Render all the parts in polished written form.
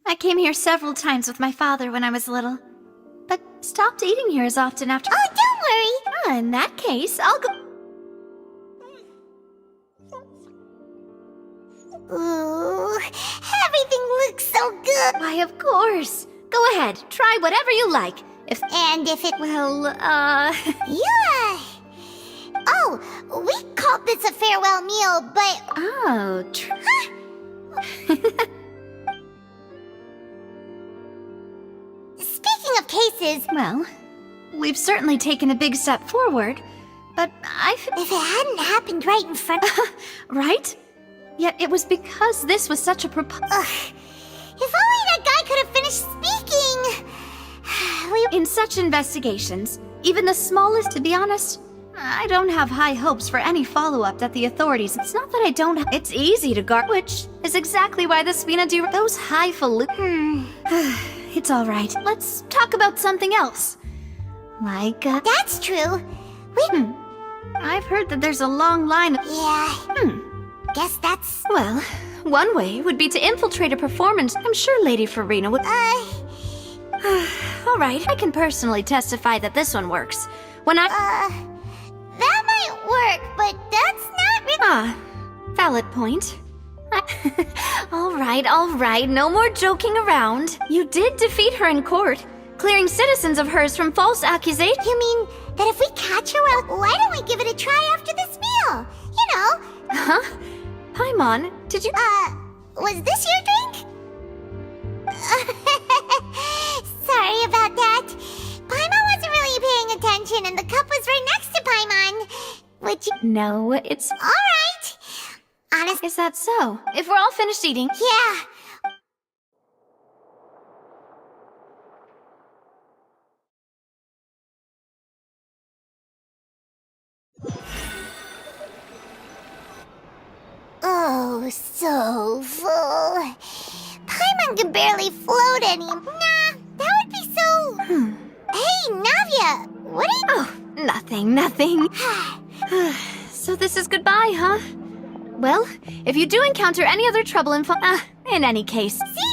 I came here several times with my father when I was little, but stopped eating here as often after— Oh, don't worry! Ah, in that case, I'll go— Ooh, everything looks so good! Why, of course! Go ahead, try whatever you like. And if it— Well, Yeah! Oh, we called this a farewell meal, but— Oh, Speaking of cases— Well, we've certainly taken a big step forward, but if it hadn't happened right in front— Right? Yet it was because this was such a Ugh. If only that guy could have finished speaking! In such investigations, even the smallest— To be honest, I don't have high hopes for any follow-up that the authorities— It's not that I don't— It's easy to guard, which is exactly why the Spina do— Those highfalutin— It's alright. Let's talk about something else. Like, That's true. I've heard that there's a long line of— Yeah. Guess that's— Well, one way would be to infiltrate a performance. I'm sure Lady Farina would— Alright, I can personally testify that this one works. When I— that might work, but that's not really— valid point. Alright, no more joking around. You did defeat her in court, clearing citizens of hers from false accusations. You mean that if we catch her, well, why don't we give it a try after this meal? You know. Huh? Paimon, did you— was this your drink? Sorry about that. Paimon wasn't really paying attention and the cup was right next to Paimon. Which— No, it's— Alright. Honest— Is that so? If we're all finished eating— Yeah. Oh, so full. Paimon can barely float anymore. Nah, that would be so— Hey, Navia, what are you— Oh, nothing. So this is goodbye, huh? Well, if you do encounter any other trouble in any case— See ya!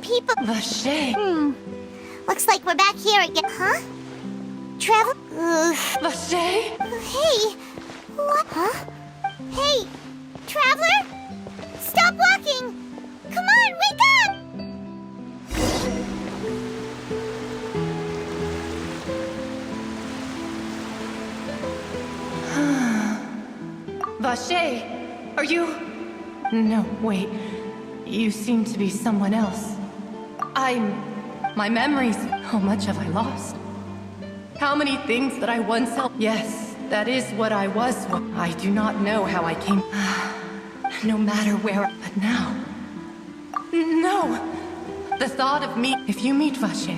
People— Vache! Looks like we're back here again. Huh? Travel— Vache! Hey! What? Huh? Hey! Traveler? Stop walking! Come on, wake up! Vache! Are you... No, wait. You seem to be someone else. My memories. How much have I lost? How many things that I once held? Yes, that is what I was. I do not know how I came. No matter where. But now. No! The thought of me. If you meet Vache,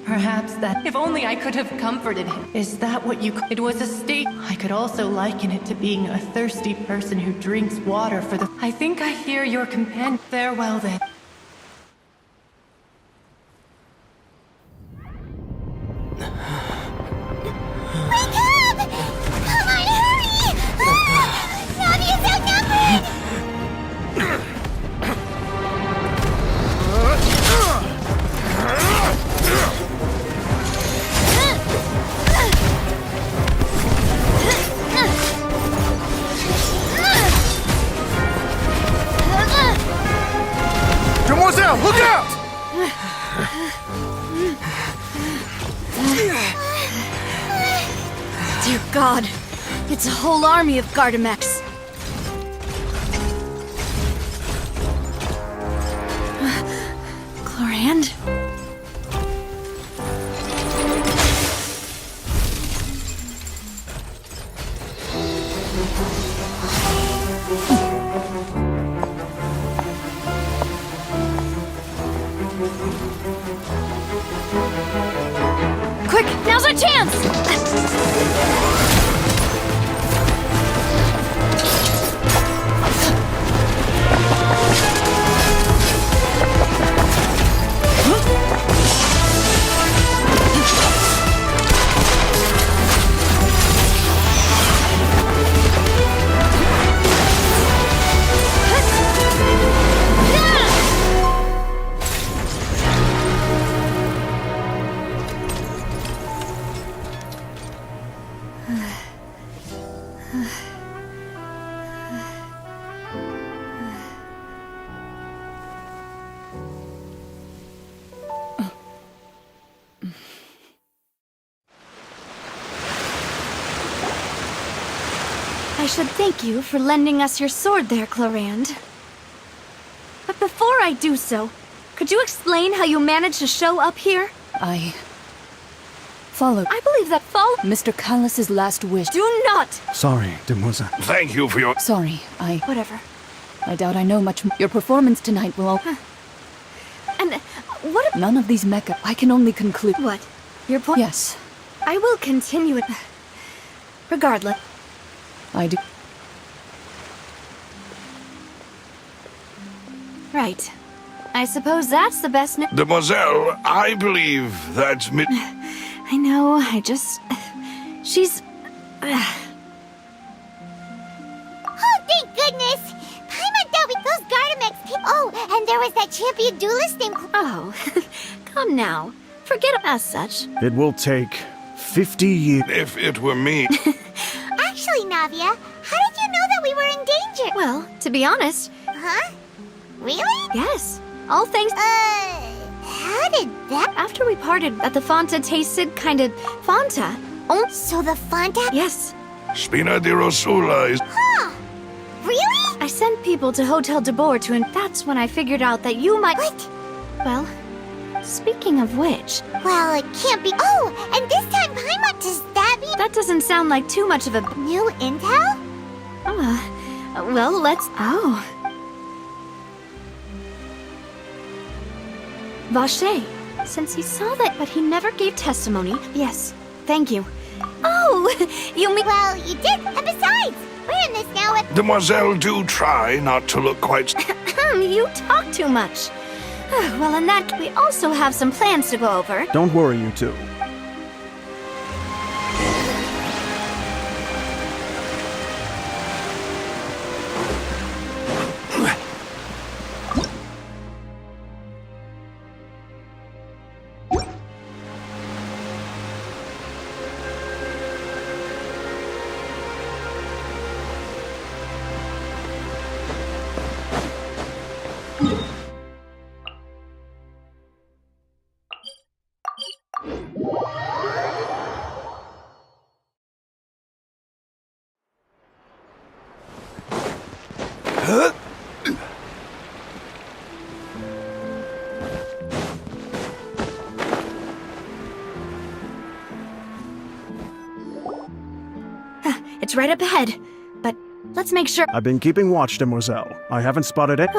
perhaps that. If only I could have comforted him. Is that what you. It was a state. I could also liken it to being a thirsty person who drinks water for the. I think I hear your companion. Farewell then. Demoiselle, look out! Dear God, it's a whole army of Gardamex. Chlorand? Quick, now's our chance! I should thank you for lending us your sword there, Chlorand. But before I do so, could you explain how you managed to show up here? I followed I believe that Mr. Callus's last wish. Do not! Sorry, Demoiselle. Thank you for your... Sorry, Whatever. I doubt I know much. Your performance tonight will And what None of these mecha. I can only conclude. What? Your point? Yes, I will continue it. Regardless. I do. Right. I suppose that's the best Demoiselle, I believe that's I know, I just... She's... Oh, thank goodness! Paimon thought we those Gardamex. Oh, and there was that champion duelist named... Oh, come now. Forget as such. It will take 50 years. If it were me... Actually, Navia, how did you know that we were in danger? Well, to be honest, Huh? Really? yes. All thanks... How did that... After we parted, that the Fanta tasted kind of... Fanta? Oh, So the Fanta... yes. Spina di Rosula is... Huh? Really? I sent people to Hotel de Boer to... And that's when I figured out that you might... What? Well, speaking of which... Well, it can't be... Oh, and this time Paimon, does that mean... That doesn't sound like too much of a... New intel? Well, let's... Oh. Vache, since he saw that, but he never gave testimony. Yes, thank you. Oh, you mean... Well, you did, and besides, we're in this now with... Demoiselle, do try not to look quite... You talk too much. Well, in that, we also have some plans to go over. Don't worry, you two. It's right up ahead, but let's make sure... I've been keeping watch, Demoiselle. I haven't spotted it.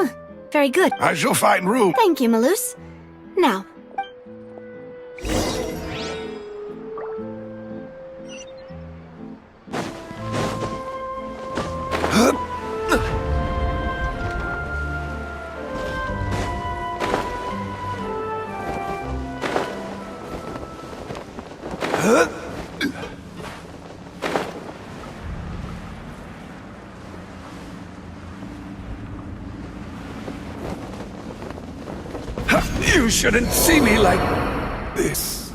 Very good. I shall find room. Thank you, Malus. Now, You shouldn't see me like this.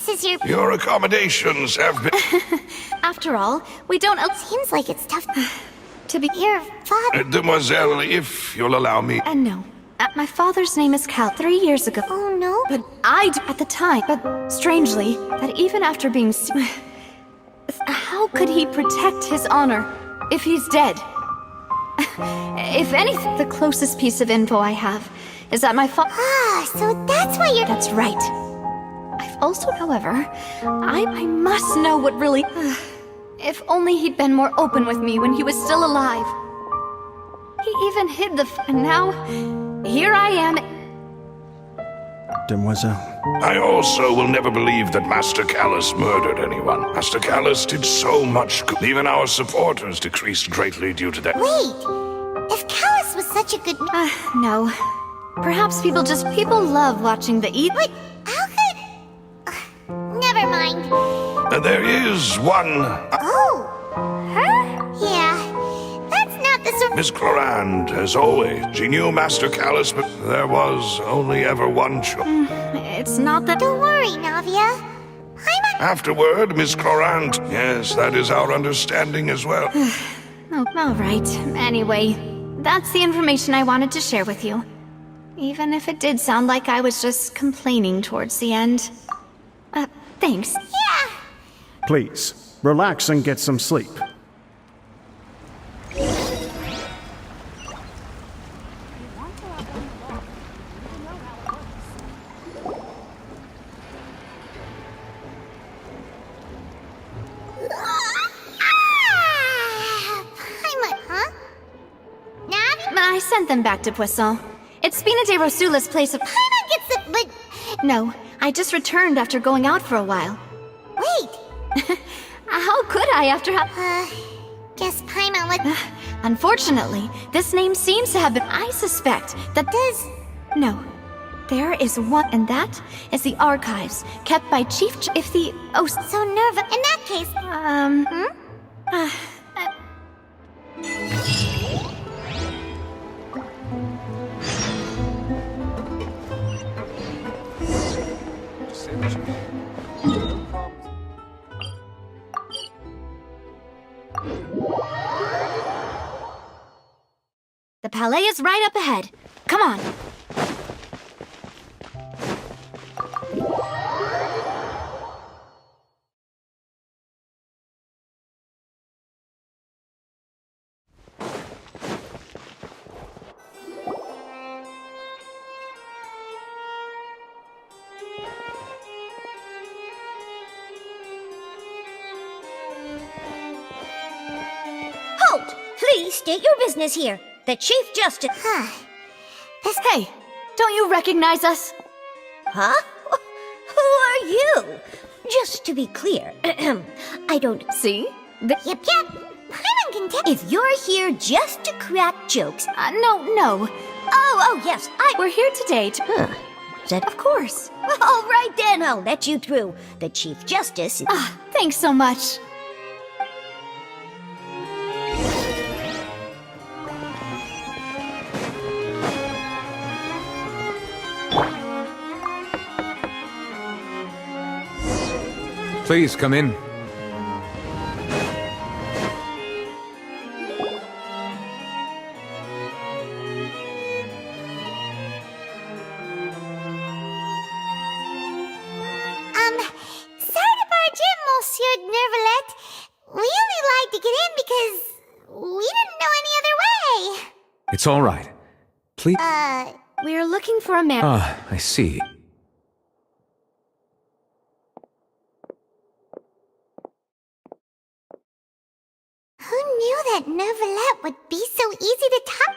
This is your... Your accommodations have been... After all, we don't... Seems like it's tough to be... Your father... Demoiselle, if you'll allow me... No. My father's name is Cal 3 years ago. Oh, no? But at the time. But strangely, that even after being... How could he protect his honor if he's dead? If anything, the closest piece of info I have is that my father... Ah, so that's why you're... That's right. I've also, however, I must know what really... If only he'd been more open with me when he was still alive. He even hid and now, here I am. Demoiselle. I also will never believe that Master Callus murdered anyone. Master Callus did so much good. Even our supporters decreased greatly due to that. Wait! If Callus was such a good... No. Perhaps people love watching the Wait, how could... never mind. There is one... Oh! Her? Yeah. That's not the sort... Miss Clorand, as always. She knew Master Callus, but there was only ever one choice. It's not that... Don't worry, Navia. Afterward, Miss Clorand. Yes, that is our understanding as well. Oh, all right. Anyway, that's the information I wanted to share with you. Even if it did sound like I was just complaining towards the end. Thanks. Yeah! Please, relax and get some sleep. Navi? I sent them back to Poisson. It's Spina de Rosula's place of... Paimon gets the... but... No, I just returned after going out for a while. Wait! How could I after Guess Paimon would... Unfortunately, this name seems to have been... I suspect that there's... No. There is one, and that is the archives, kept by Chief... If the... Oh, So nervous. In that case... The palais is right up ahead. Come on. Halt! Please state your business here. The Chief Justice... Hey, don't you recognize us? Huh? Who are you? Just to be clear, I don't... See? Yep. Paimon can tell... If you're here just to crack jokes... No. Oh, yes, We're here today to... Is that... Of course. All right then, I'll let you through. The Chief Justice... Thanks so much. Please come in. Sorry to barge in, Monsieur Nervalet. We only like to get in because we didn't know any other way. It's all right. Please. We're looking for a man. Ah, I see. Who knew that Nervalet would be so easy to talk?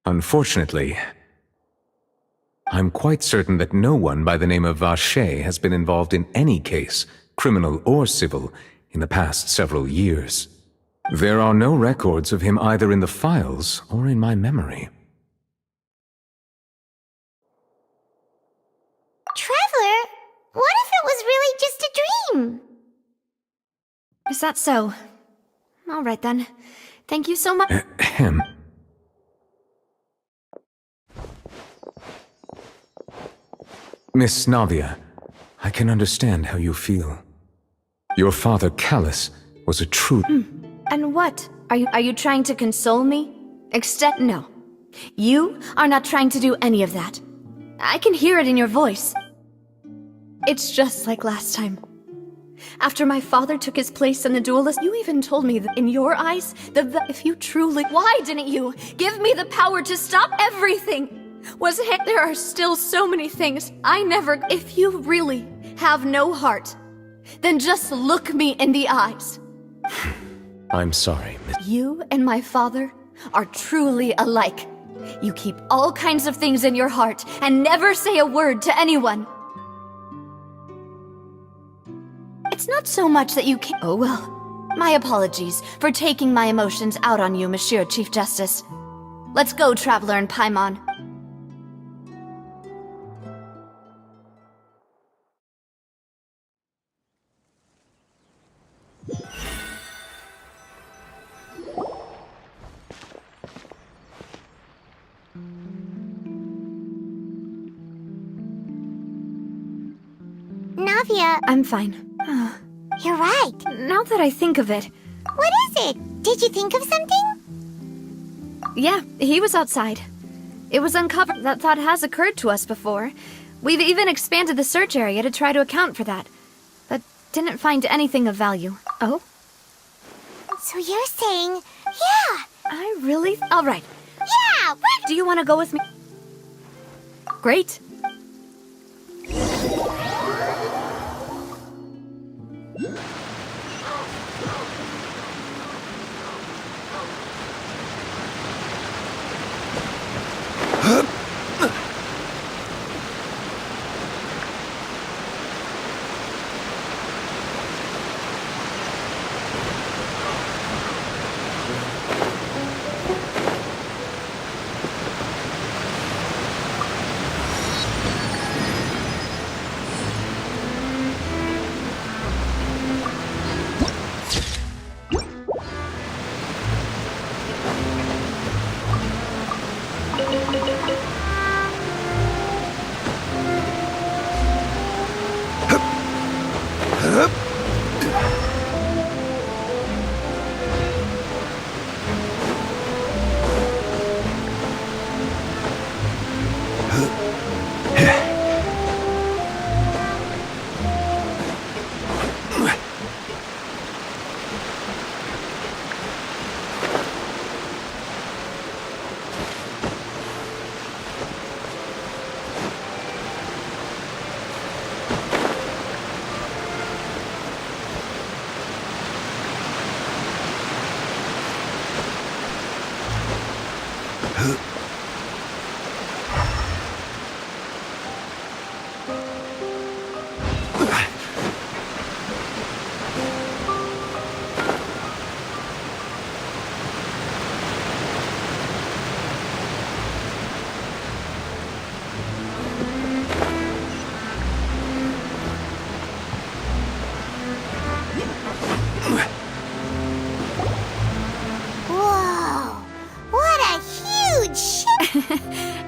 Unfortunately, I'm quite certain that no one by the name of Vacher has been involved in any case, criminal or civil, in the past several years. There are no records of him either in the files or in my memory. Traveler, what if it was really just a dream? Is that so? All right then. Thank you so much. Ahem. Miss Navia, I can understand how you feel. Your father, Callus, was a true... And what? Are you trying to console me? No. You are not trying to do any of that. I can hear it in your voice. It's just like last time. After my father took his place in the duelist, you even told me that in your eyes, if you truly... Why didn't you give me the power to stop everything? There are still so many things I never... If you really have no heart, then just look me in the eyes. I'm sorry, Miss... You and my father are truly alike. You keep all kinds of things in your heart and never say a word to anyone. It's not so much that you can't... Oh well. My apologies for taking my emotions out on you, Monsieur Chief Justice. Let's go, Traveler and Paimon. Navia, I'm fine. you're right. Now that I think of it... What is it? Did you think of something? Yeah, he was outside. It was uncovered. That thought has occurred to us before. We've even expanded the search area to try to account for that. But didn't find anything of value. Oh? So you're saying, yeah. I really... All right. Yeah, we're... Do you want to go with me? Great.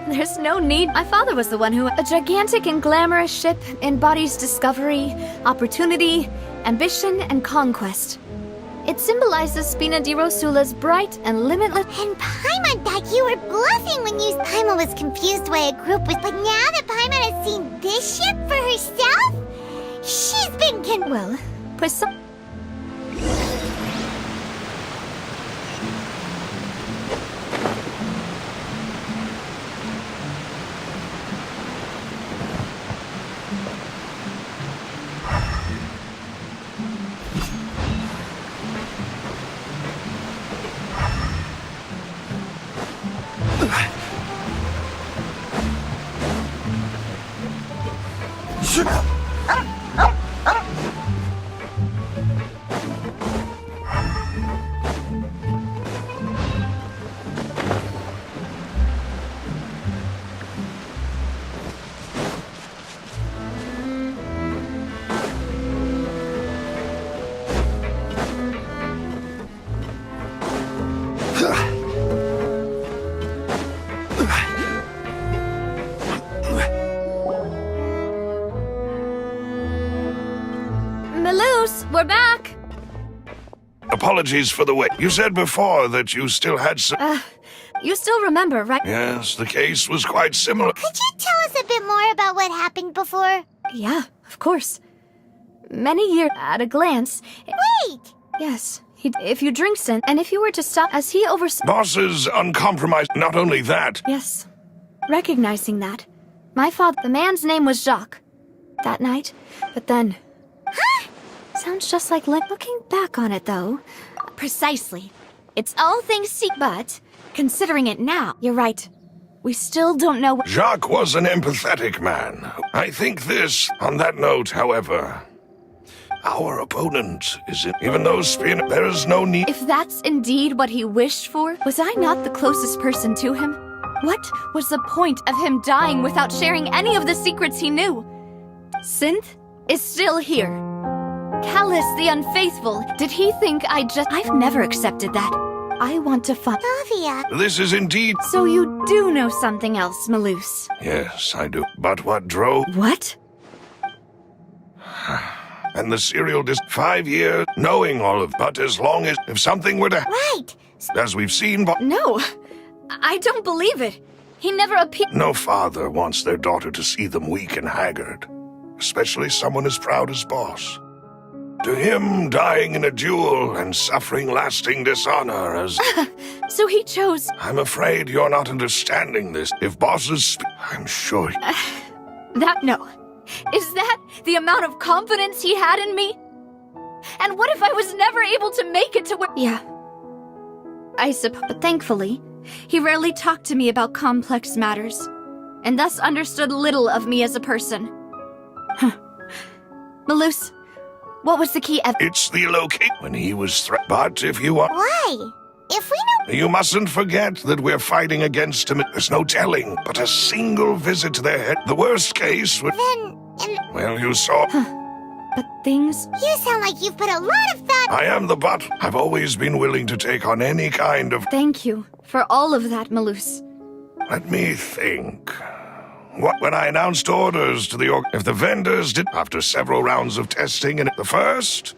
There's no need. My father was the one who... A gigantic and glamorous ship embodies discovery, opportunity, ambition, and conquest. It symbolizes Spina di Rosula's bright and limitless... And Paimon thought you were bluffing when you... Paimon was confused why a group was... But now that Paimon has seen this ship for herself, she's been Well, pues some... Malus, we're back! Apologies for the wait. You said before that you still had some... You still remember, right? Yes, the case was quite similar. Could you tell us a bit more about what happened before? Yeah, of course. Many years at a glance. Wait! Yes, if you drink sin, and if you were to stop as he Boss is uncompromised. Not only that, Yes, recognizing that. My father, the man's name was Jacques. That night, but then... Sounds just like looking back on it, though. Precisely. It's all things but, considering it now, you're right. We still don't know what... Jacques was an empathetic man. I think this, on that note, however, our opponent is it. Even though Spin, there is no need. If that's indeed what he wished for, was I not the closest person to him? What was the point of him dying without sharing any of the secrets he knew? Synth is still here. Callus the Unfaithful, did he think I've never accepted that. I want to find... Navia! This is indeed... So you do know something else, Malus. Yes, I do. But what drove... What? And the serial 5 years, knowing all of... But as long as... If something were to... Right! As we've seen... No, I don't believe it. He never appeared... No father wants their daughter to see them weak and haggard. Especially someone as proud as Boss. To him, dying in a duel and suffering lasting dishonor as... So he chose... I'm afraid you're not understanding this. If Boss's... I'm sure... No. Is that the amount of confidence he had in me? And what if I was never able to make it to where... Yeah. I suppose... But thankfully, he rarely talked to me about complex matters, and thus understood little of me as a person. Malus, what was the key It's the location when he was But if you want... Why? If we know... You mustn't forget that we're fighting against him. There's no telling, but a single visit to their head. The worst case would... Well, you saw... But things... You sound like you've put a lot of thought... I am the but. I've always been willing to take on any kind of... Thank you for all of that, Malus. Let me think. When I announced orders to the if the vendors did after several rounds of testing, and the first...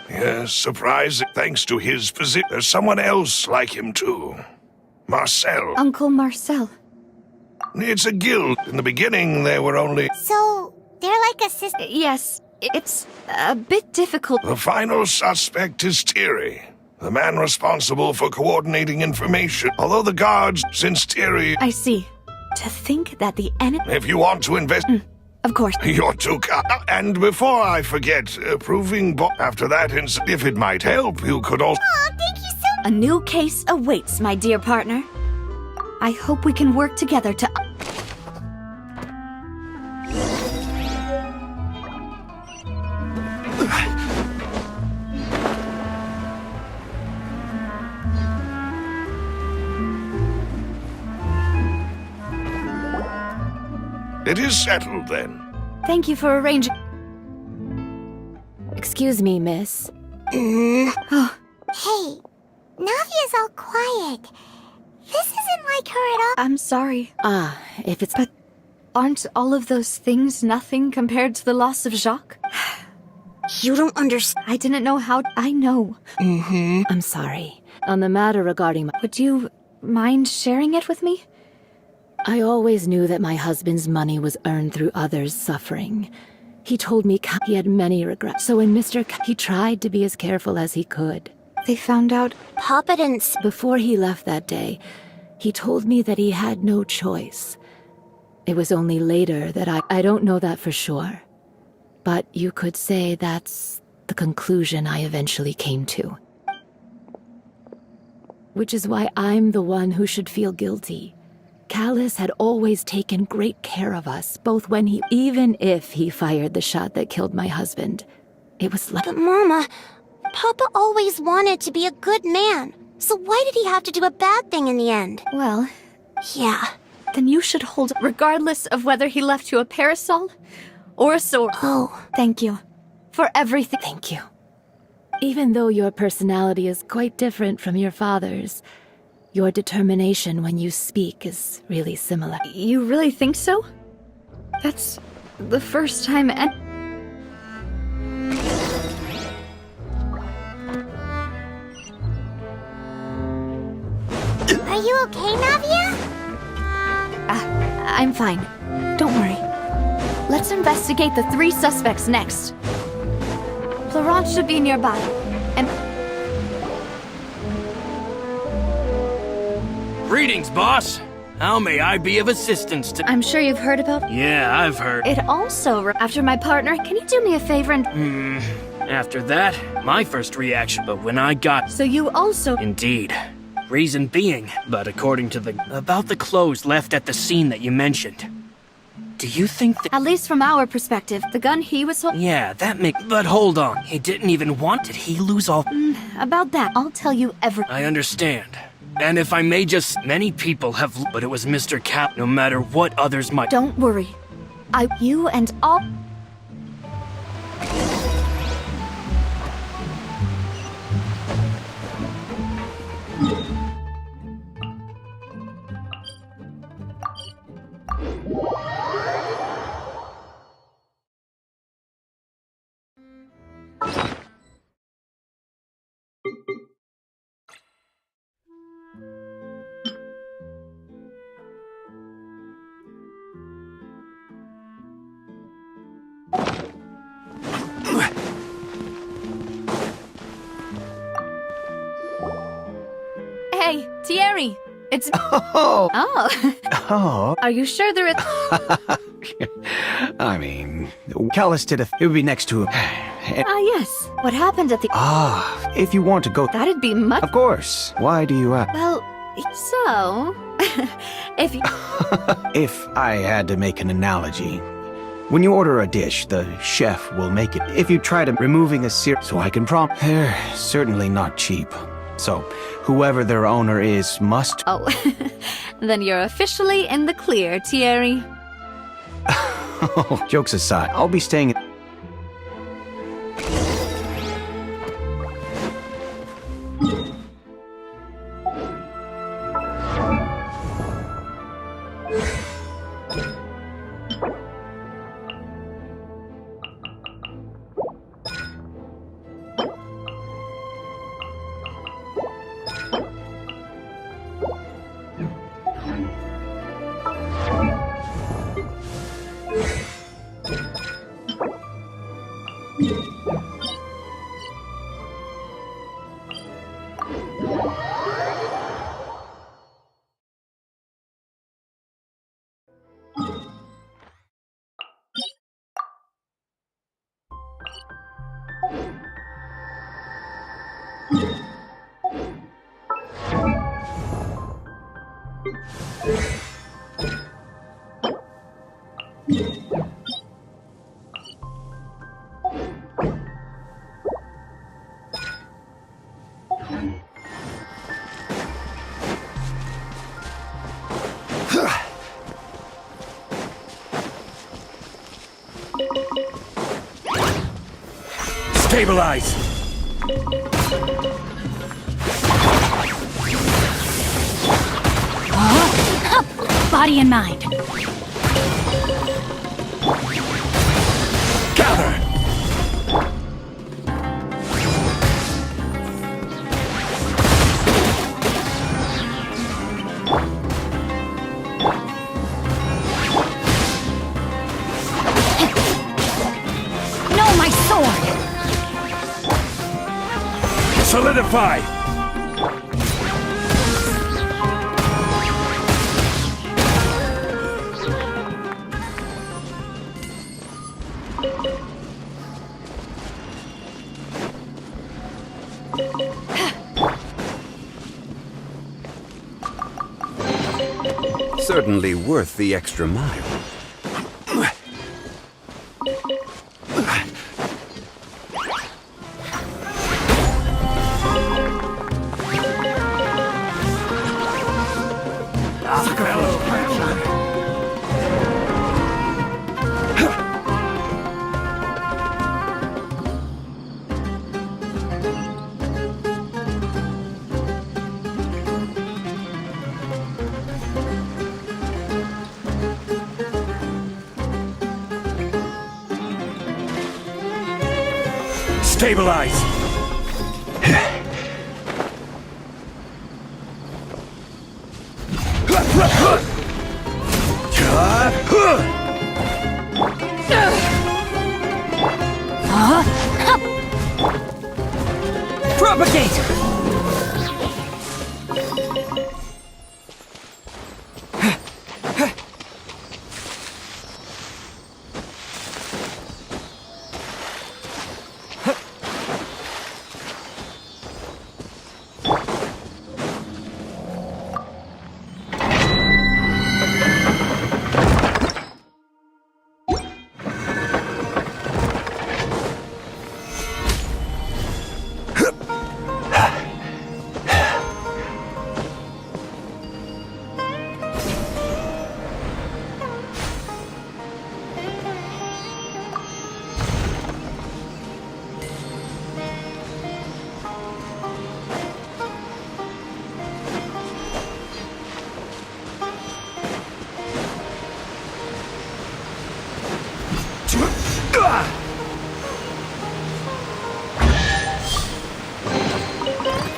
Yes, surprising. Thanks to his position, there's someone else like him too. Marcel. Uncle Marcel. It's a guild. In the beginning, they were only... So, they're like a sister... Yes, it's a bit difficult. The final suspect is Thierry, the man responsible for coordinating information. Although the guards, since Thierry... I see. To think that the enemy... If you want to invest... Of course. You're too And before I forget, proving after that, if it might help, you could also... Aw, thank you so much. A new case awaits, my dear partner. I hope we can work together to... It is settled, then. Thank you for arranging... Excuse me, miss. Hey, Navia's all quiet. This isn't like her at all. I'm sorry. If it's. But aren't all of those things nothing compared to the loss of Jacques? You don't understand. I didn't know how. I know. I'm sorry. On the matter regarding my. Would you mind sharing it with me? I always knew that my husband's money was earned through others' suffering. He told me he had many regrets. So when he tried to be as careful as he could. They found out. Papa didn't Before he left that day, he told me that he had no choice. It was only later that I don't know that for sure. But you could say that's the conclusion I eventually came to. Which is why I'm the one who should feel guilty. Callus had always taken great care of us, even if he fired the shot that killed my husband. It was like. But Mama, Papa always wanted to be a good man. So why did he have to do a bad thing in the end? Well, Yeah. then you should hold, regardless of whether he left you a parasol or a sword. Oh. Thank you for everything. Thank you. Even though your personality is quite different from your father's, your determination when you speak is really similar. You really think so? That's the first time. Are you okay, Navia? I'm fine. Don't worry. Let's investigate the 3 suspects next. Florent should be nearby. And Greetings, boss. How may I be of assistance to... I'm sure you've heard about Yeah, I've heard. it also. After my partner, can you do me a favor and... After that, my first reaction, but when I got... So you also... Indeed. Reason being, but according to about the clothes left at the scene that you mentioned. Do you think that... At least from our perspective, the gun he was holding... Yeah, that But hold on. He didn't even want... Did he lose all... About that, I'll tell you everything. I understand. And if I may just... Many people have... But it was Mr. Cap, no matter what others might... Don't worry. You and all... Hey, Thierry! It's... Oh, Oh, oh. are you sure there is... I mean, Callus did it would be next to him. yes. What happened at the... If you want to go... That'd be much... Of course. Why do you Well, so... if you... If I had to make an analogy, when you order a dish, the chef will make it. If you try to removing a so I can they're certainly not cheap. So, whoever their owner is must... Oh, then you're officially in the clear, Thierry. Jokes aside, I'll be staying... Stabilize! Huh? body and mind. Gather! No, my sword! Solidify! Certainly worth the extra mile. Stabilize! Propagate!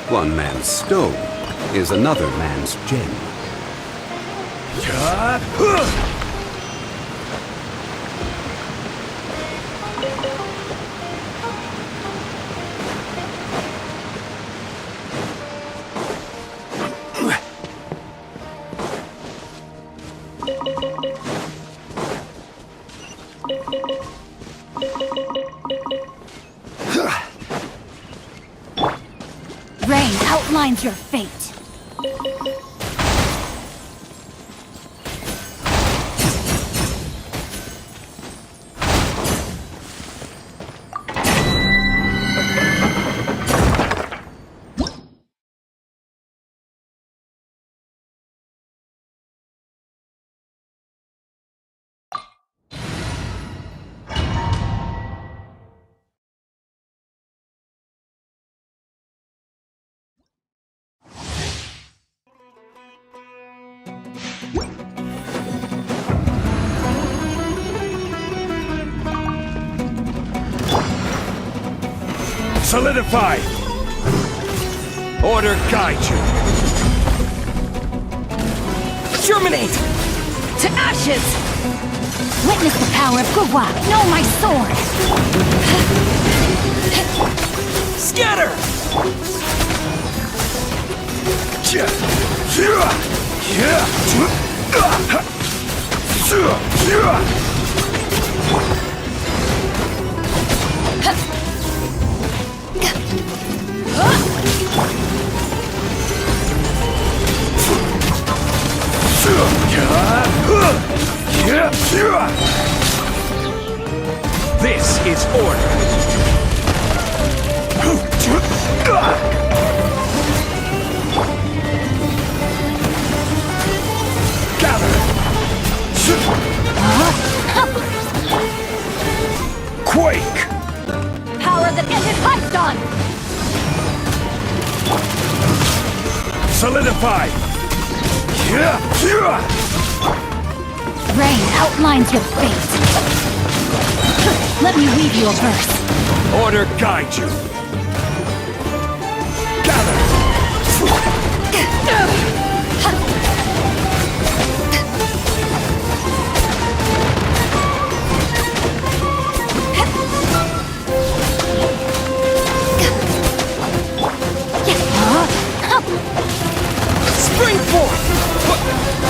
One man's stone is another man's gem. Rain outlines your fate. Solidify! Order guide you! Germinate! To ashes! Witness the power of Gugwa! Know my sword! Scatter! This is order! Gather! Quake! Power that ended Python! Solidify! Rain outlines your fate. Let me weave you a verse. Order guide you. Gather! Spring forth!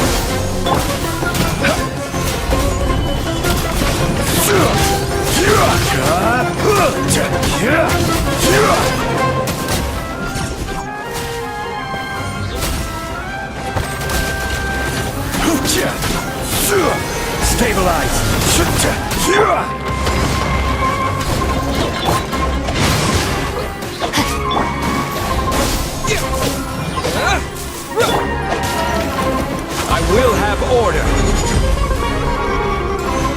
Stabilize! I will have order!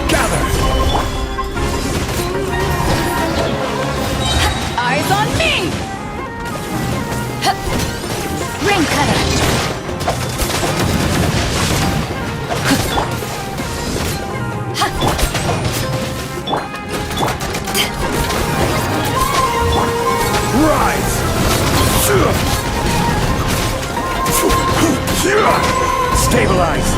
Gather! Eyes on me! Ring cutter! Rise! Stabilize!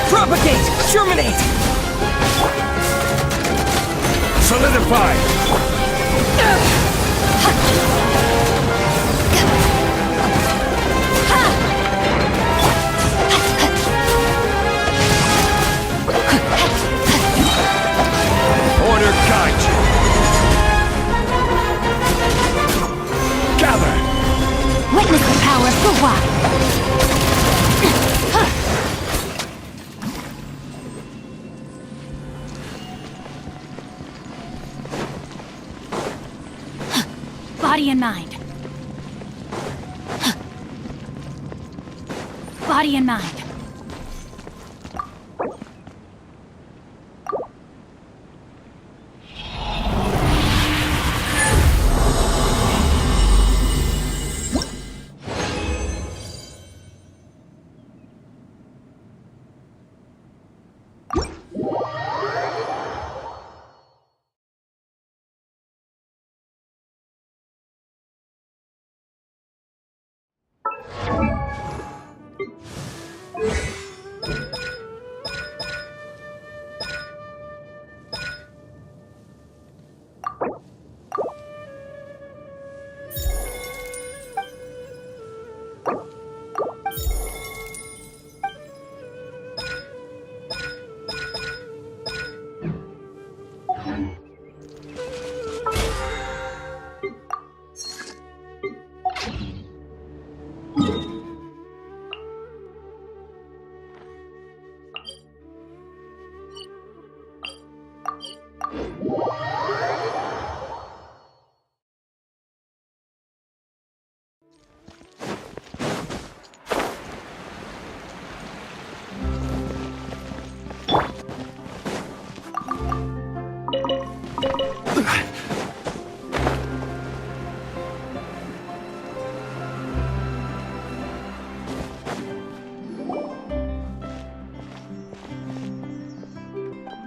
Propagate! Germinate! Solidify! Order guide you! Gather! Witness the power for what? Body and mind. Body and mind.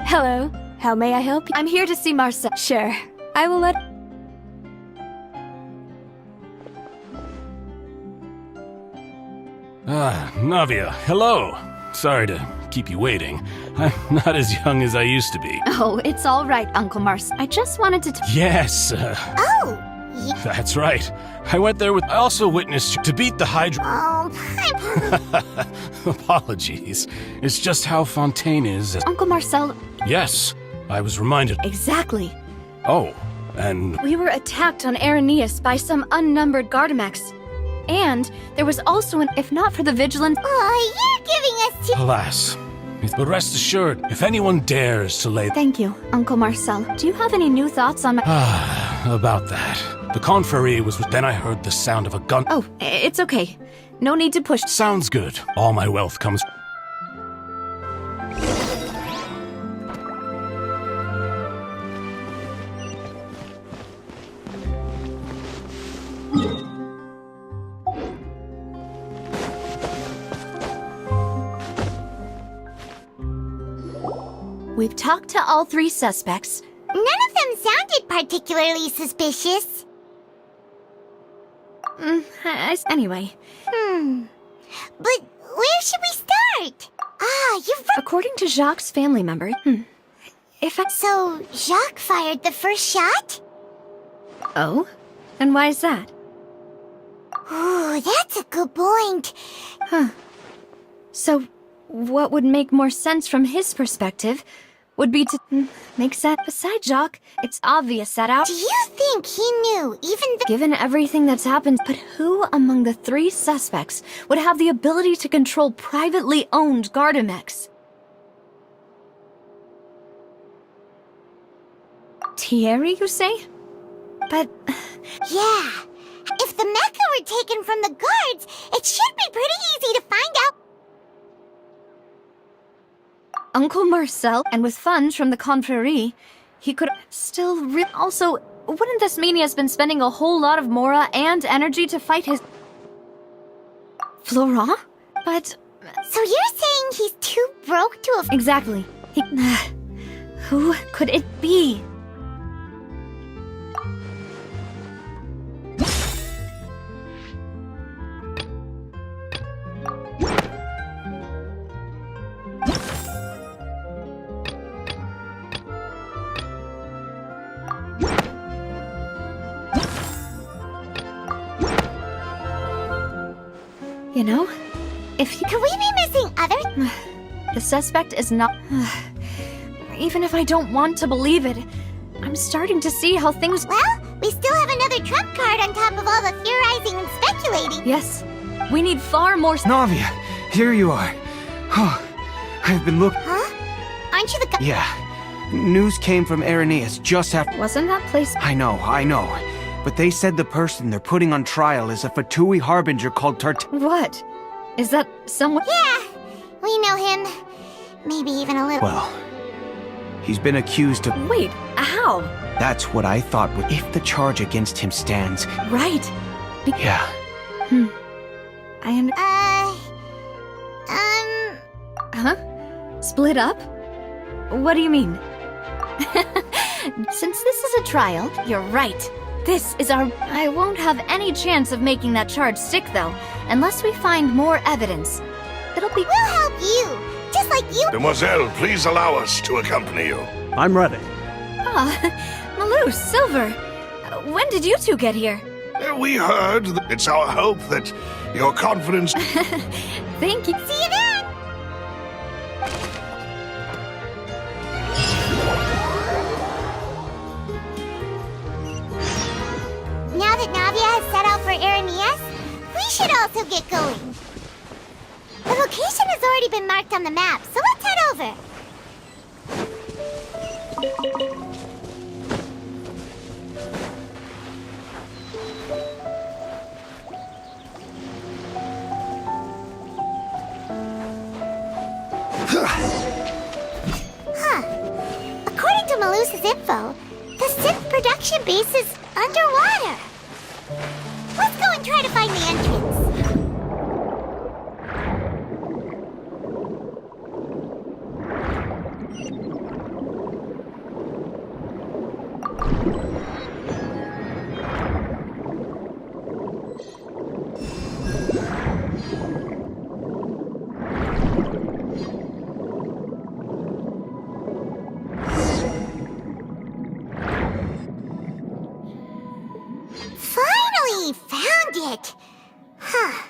Hello. How may I help you? I'm here to see Marcel. Sure. I will let... Navia, hello. Sorry to keep you waiting. I'm not as young as I used to be. Oh, it's all right, Uncle Marcel. I just wanted to... Yes, Oh! that's right. I went there with... I also witnessed to beat the Hydra... Oh, Apologies. It's just how Fontaine is. Uncle Marcel... Yes, I was reminded... Exactly. Oh, and... We were attacked on Aranius by some unnumbered Gardamex. And there was also an... If not for the vigilance... Oh, you're giving us too... Alas, But rest assured, if anyone dares to lay... Thank you, Uncle Marcel. Do you have any new thoughts on my... About that. The confrérie was... Then I heard the sound of a gun... Oh, it's okay. No need to push... Sounds good. All my wealth comes... We've talked to all 3 suspects. None of them sounded particularly suspicious. Anyway. But where should we start? According to Jacques' family member, So, Jacques fired the first shot? Oh? And why is that? Ooh, that's a good point. So, what would make more sense from his perspective would be to make sense. Besides Jacques, it's obvious that Do you think he knew, Given everything that's happened, but who among the 3 suspects would have the ability to control privately owned Gardamex? Thierry, you say? But... Yeah. If the mecha were taken from the guards, it should be pretty easy to find out. Uncle Marcel, and with funds from the confrérie, he could still Also, wouldn't this mean he has been spending a whole lot of mora and energy to fight his... Florent? But... So you're saying he's too broke to afford... Exactly. Who could it be? You know, if you... Could we be missing other... The suspect is not... Even if I don't want to believe it, I'm starting to see how things... Well, we still have another trump card on top of all the theorizing and speculating. Yes, we need far more... Navia, here you are. Oh, I've been looking... Huh? Aren't you the guy... Yeah. News came from Irenaeus just after... Wasn't that place... I know. But they said the person they're putting on trial is a Fatui harbinger called What? Is that someone... Yeah, we know him. Maybe even a little... Well, he's been accused of... Wait, how? That's what I thought would... If the charge against him stands... Right. Yeah. Huh? Split up? What do you mean? Since this is a trial, you're right. This is our... I won't have any chance of making that charge stick, though, unless we find more evidence. It'll be... We'll help you, just like you... Demoiselle, please allow us to accompany you. I'm ready. Malou, Silver, when did you 2 get here? We heard that it's our hope that your confidence... Thank you. See you then! Now that Navia has set out for Irenaeus, we should also get going. The location has already been marked on the map, so let's head over. According to Malusa's info, the synth production base is underwater. Let's go and try to find the entrance. Finally found it! Huh.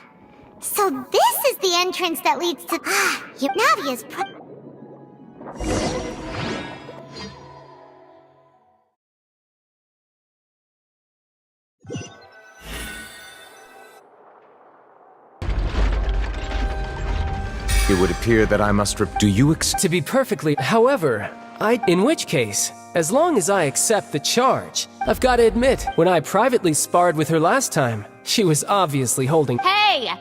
So this is the entrance that leads to... Navia's It would appear that I must do you To be perfectly, however, in which case, as long as I accept the charge, I've got to admit, when I privately sparred with her last time, she was obviously holding. Hey!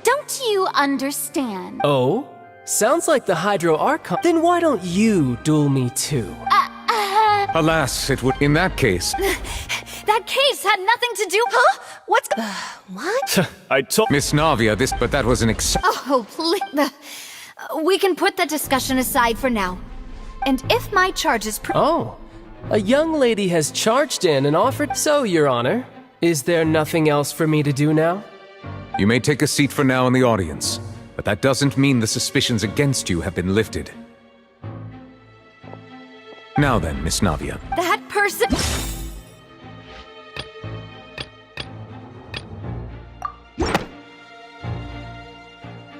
Don't you understand? Oh? Sounds like the Hydro Archon. Then why don't you duel me too? Alas, it would. In that case. That case had nothing to do. Huh? What's. What? I told Miss Navia this, but that was an Oh, please. We can put that discussion aside for now. And if my charge is. Oh. A young lady has charged in and offered. So, Your Honor, is there nothing else for me to do now? You may take a seat for now in the audience, but that doesn't mean the suspicions against you have been lifted. Now then, Miss Navia. That person.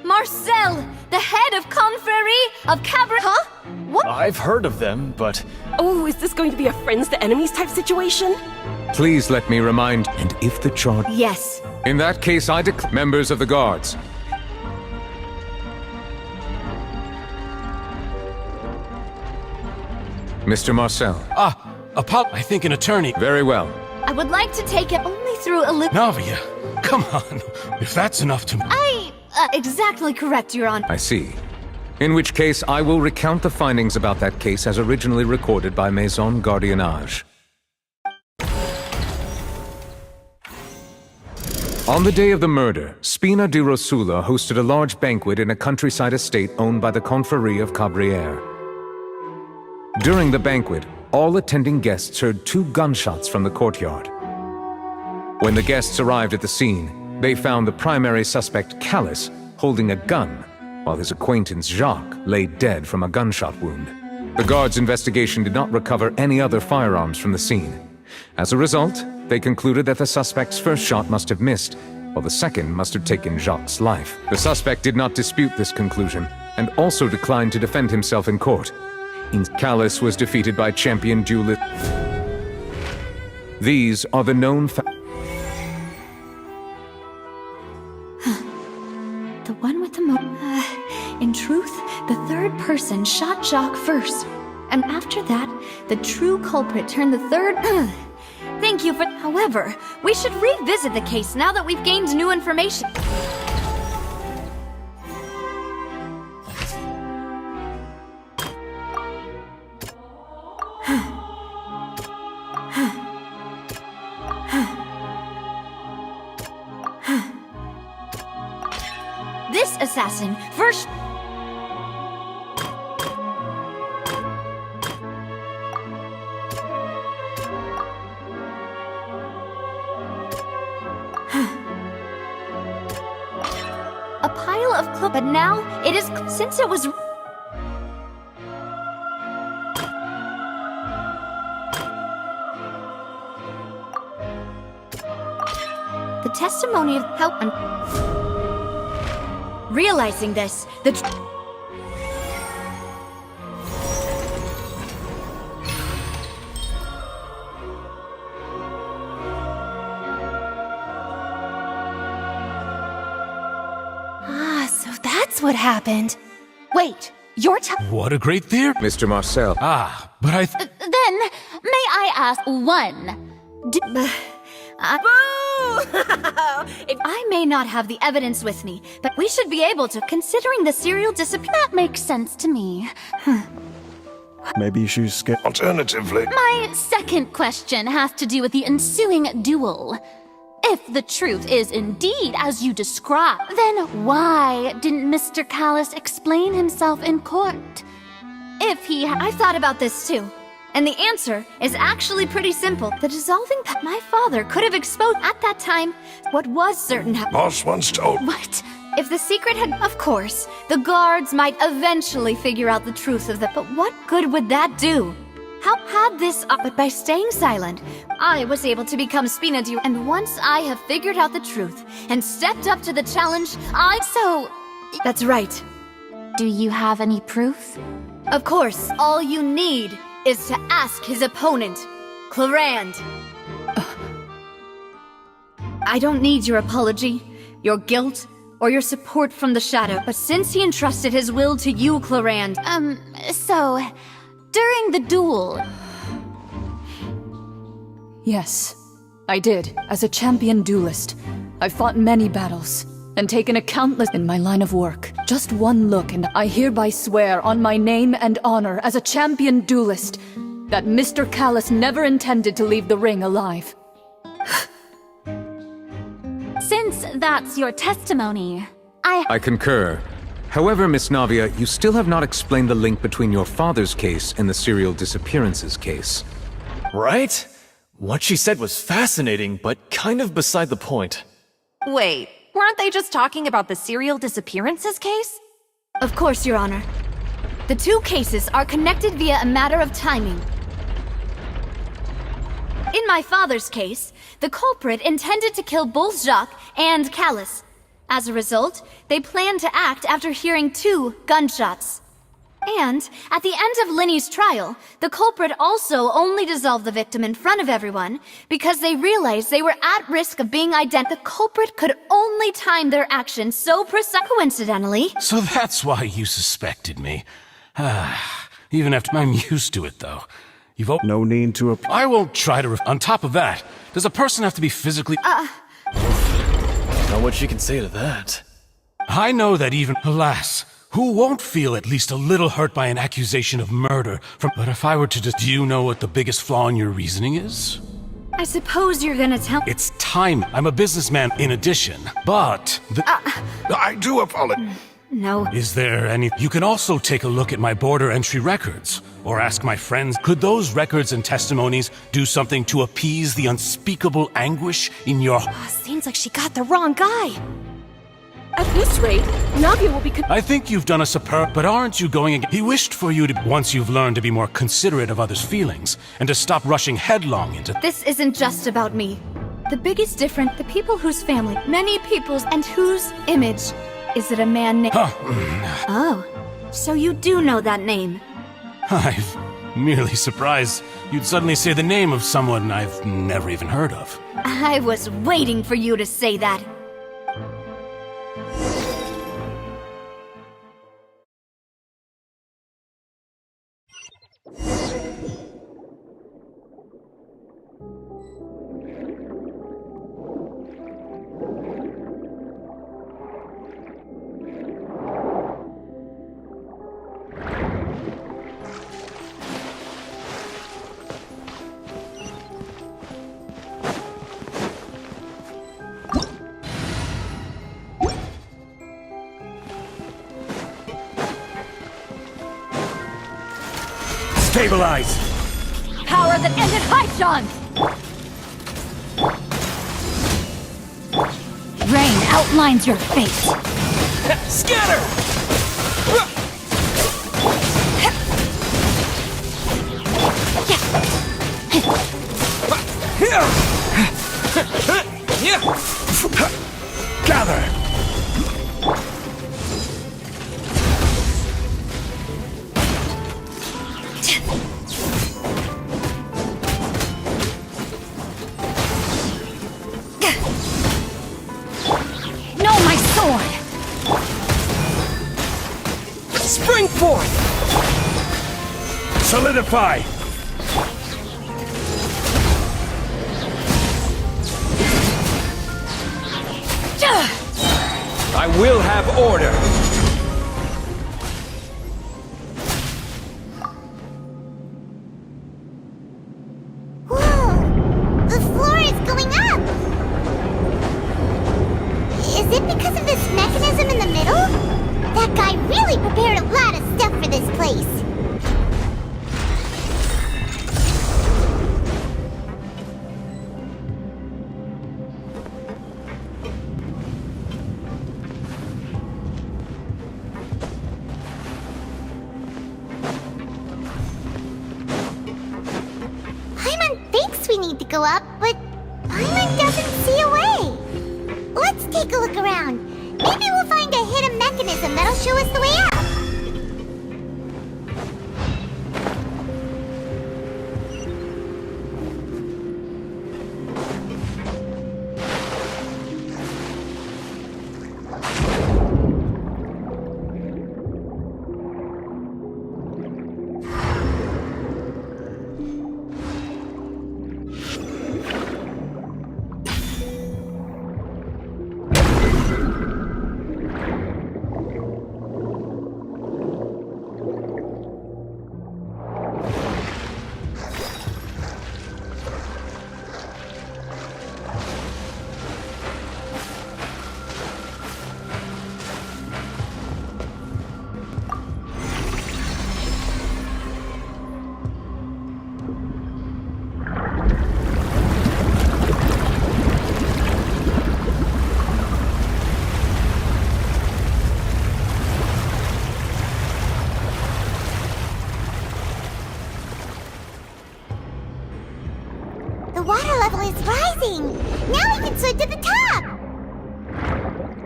Marcel, the head of Confrérie of Cabaret. Huh? What? I've heard of them, but... Oh, is this going to be a friends to enemies type situation? Please let me remind, and if the charge... Yes. In that case, I declare members of the guards. Mr. Marcel. I think an attorney. Very well. I would like to take it only through a little. Navia, come on. If that's enough to... Exactly correct, Your Honor. I see. In which case, I will recount the findings about that case as originally recorded by Maison Gardiennage. On the day of the murder, Spina di Rosula hosted a large banquet in a countryside estate owned by the Confrérie of Cabrières. During the banquet, all attending guests heard 2 gunshots from the courtyard. When the guests arrived at the scene, they found the primary suspect, Callus, holding a gun, while his acquaintance, Jacques, lay dead from a gunshot wound. The guards' investigation did not recover any other firearms from the scene. As a result, they concluded that the suspect's first shot must have missed, while the second must have taken Jacques' life. The suspect did not dispute this conclusion, and also declined to defend himself in court. Callus was defeated by champion duelist. These are the known facts. The one with the in truth, the third person shot Jacques first. And after that, the true culprit turned the third... Thank you for... However, we should revisit the case now that we've gained new information. This assassin first... A pile of club, but now it is... Since it was... The testimony of help and... Realizing this, the... So that's what happened. Wait, you're What a great theory. Mr. Marcel. But I... Then, may I ask one? I may not have the evidence with me, but we should be able to, considering the serial disappearance. That makes sense to me. Maybe she's scared. Alternatively... My second question has to do with the ensuing duel. If the truth is indeed as you describe, then why didn't Mr. Callus explain himself in court? If he I've thought about this too. And the answer is actually pretty simple. The dissolving my father could have exposed at that time what was certain Boss once told... What? If the secret had... Of course, the guards might eventually figure out the truth of the... But what good would that do? How had this... But by staying silent, I was able to become Spina di... And once I have figured out the truth and stepped up to the challenge, So... That's right. Do you have any proof? Of course, all you need is to ask his opponent, Clarand. I don't need your apology, your guilt, or your support from the Shadow. But since he entrusted his will to you, Clarand... So... During the duel... Yes, I did. As a champion duelist, I've fought many battles and taken a countless in my line of work. Just one look and I hereby swear on my name and honor as a champion duelist that Mr. Callus never intended to leave the ring alive. Since that's your testimony, I concur. However, Miss Navia, you still have not explained the link between your father's case and the serial disappearances case. Right? What she said was fascinating, but kind of beside the point. Wait, weren't they just talking about the serial disappearances case? Of course, Your Honor. The two cases are connected via a matter of timing. In my father's case, the culprit intended to kill both Jacques and Callus. As a result, they planned to act after hearing 2 gunshots. And, at the end of Linny's trial, the culprit also only dissolved the victim in front of everyone because they realized they were at risk of being identified. The culprit could only time their actions so coincidentally. So that's why you suspected me. Even after I'm used to it, though. You've no need to... I won't try to... On top of that, does a person have to be physically... Not what you can say to that. I know that even... Alas, who won't feel at least a little hurt by an accusation of murder from... But if I were to just... Do you know what the biggest flaw in your reasoning is? I suppose you're gonna tell... It's time. I'm a businessman in addition, but... I do apologize. No. Is there any... You can also take a look at my border entry records, or ask my friends, could those records and testimonies do something to appease the unspeakable anguish in your... Seems like she got the wrong guy. At this rate, Navia will be... I think you've done a superb... But aren't you going again? He wished for you to... Once you've learned to be more considerate of others' feelings, and to stop rushing headlong into... This isn't just about me. The biggest difference, the people whose family, many people's, and whose image... Is it a man named... Oh, so you do know that name. I'm merely surprised you'd suddenly say the name of someone I've never even heard of. I was waiting for you to say that. Stabilize! Power that ended Haishan! Rain outlines your fate. Scatter! Gather! No, my sword! Spring forth! Solidify! I will have order! Whoa! The floor is going up! Is it because of this mechanism in the middle? That guy really prepared a lot of stuff for this place. We need to go up, but Paimon doesn't see a way. Let's take a look around. Maybe we'll find a hidden mechanism that'll show us the way up. water level is rising. Now we can swim to the top.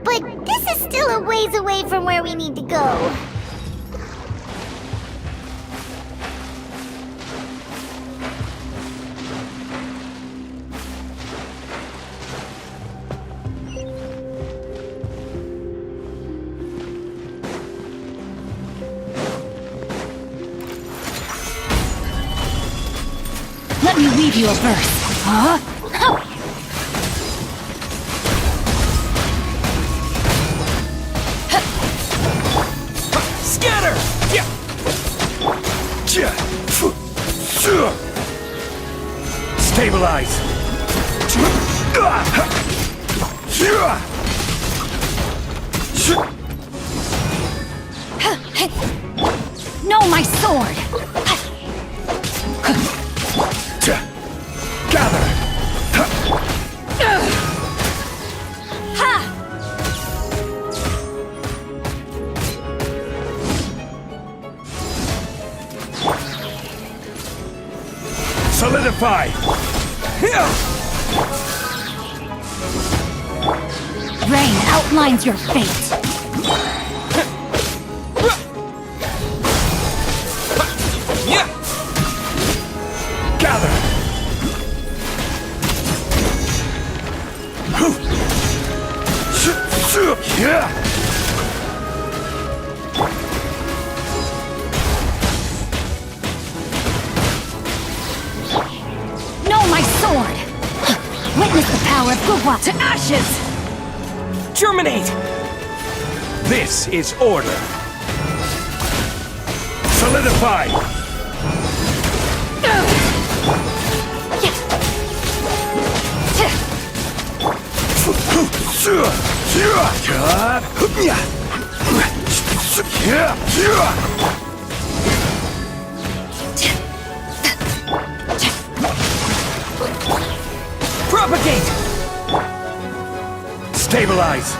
But this is still a ways away from where we need to go. Let me read you a verse. Huh? Scatter! Yeah. Stabilize. No, my sword! Gather! Solidify! Rain outlines your fate. Gather! No, my sword! Witness the power of Gugwa to ashes! Germinate! This is order. Solidify! Propagate! Stabilize!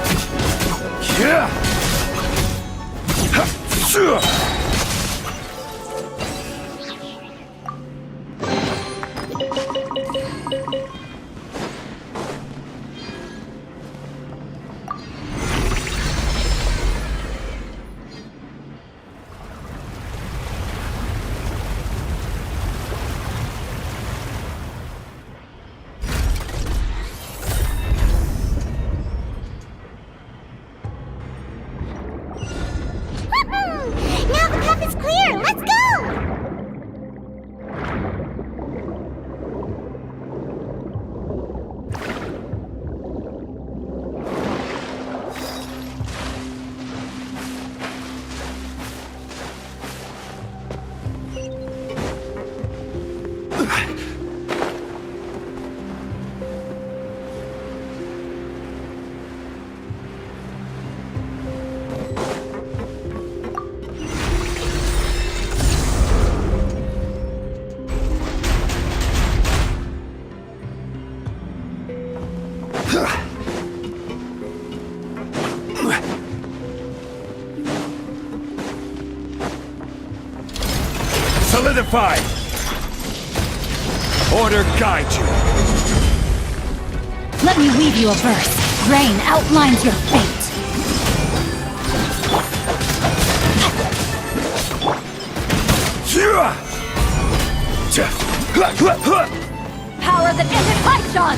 Now the path is clear. Let's go. Solidify! Order guide you. Let me weave you a verse. Rain outlines your fate. Power that isn't Python!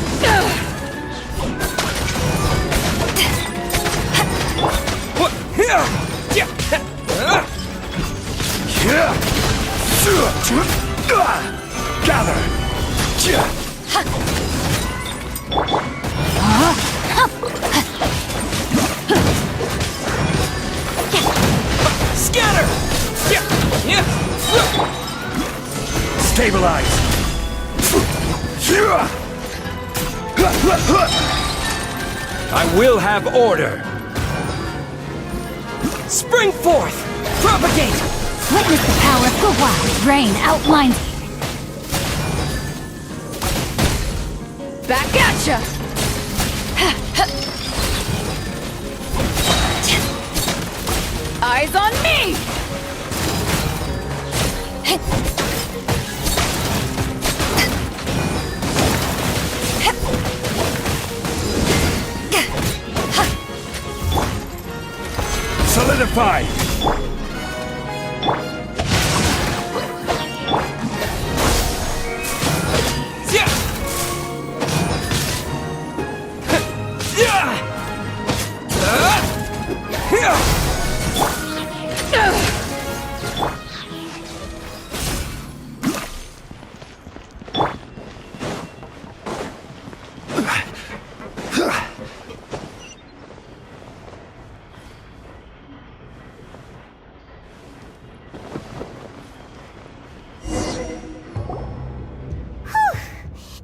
Gather! Scatter! Stabilize! I will have order! Spring forth! Propagate! Witness the power of Gugwa. Rain outlines. Back at ya! Eyes on me! Fight!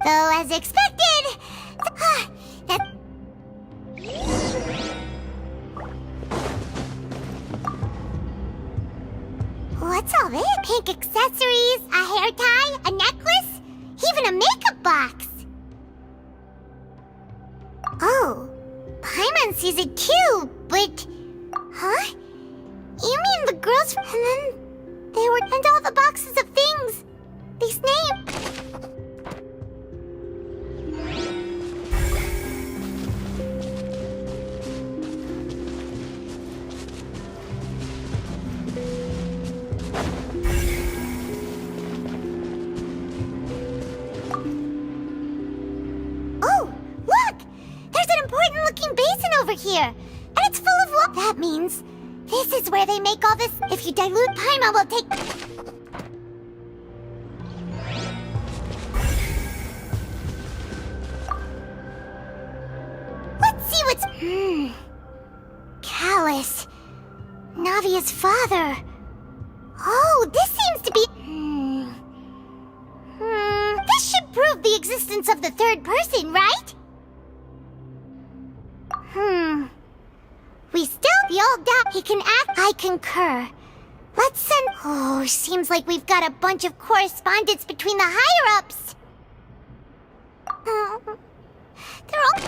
Though, as expected, that... What's all this? Pink accessories, a hair tie, a necklace, even a makeup box. Oh, Paimon sees it too, but... Huh? You mean the girls... And then they were... And all the boxes of things. These names... over here, and it's full of water. That means this is where they make all this. If you dilute Paimon, we'll take... Let's see what's... Callus. Navia's father. Oh, this seems to be... This should prove the existence of the third person, right? We still the old doubt he can act. I concur. Let's send... Oh, seems like we've got a bunch of correspondence between the higher-ups. They're all...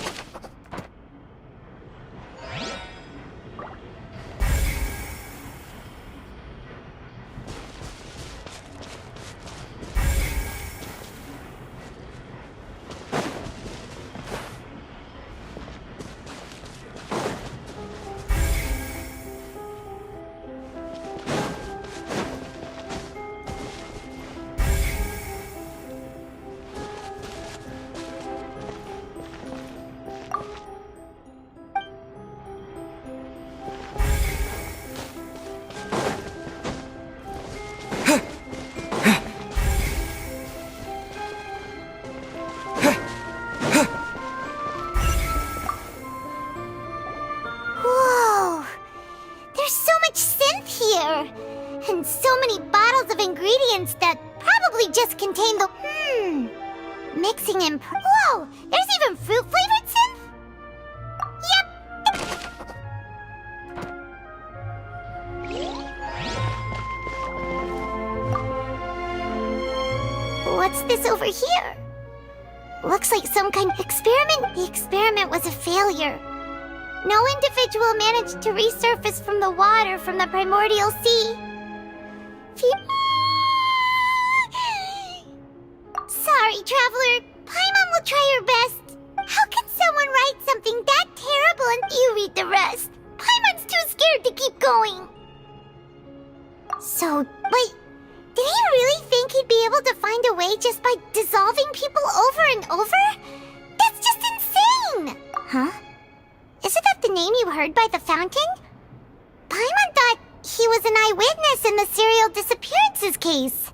And so many bottles of ingredients that probably just contain the... Mixing in... Whoa! There's even fruit-flavored synth? Yep! What's this over here? Looks like some kind of experiment. The experiment was a failure. No individual managed to resurface from the water from the primordial sea. Sorry, Traveler. Paimon will try her best. How can someone write something that terrible and you read the rest? Paimon's too scared to keep going. So, wait, did he really think he'd be able to find a way just by dissolving people over and over? That's just insane! Huh? Isn't that the name you heard by the fountain? Paimon thought he was an eyewitness in the serial disappearances case.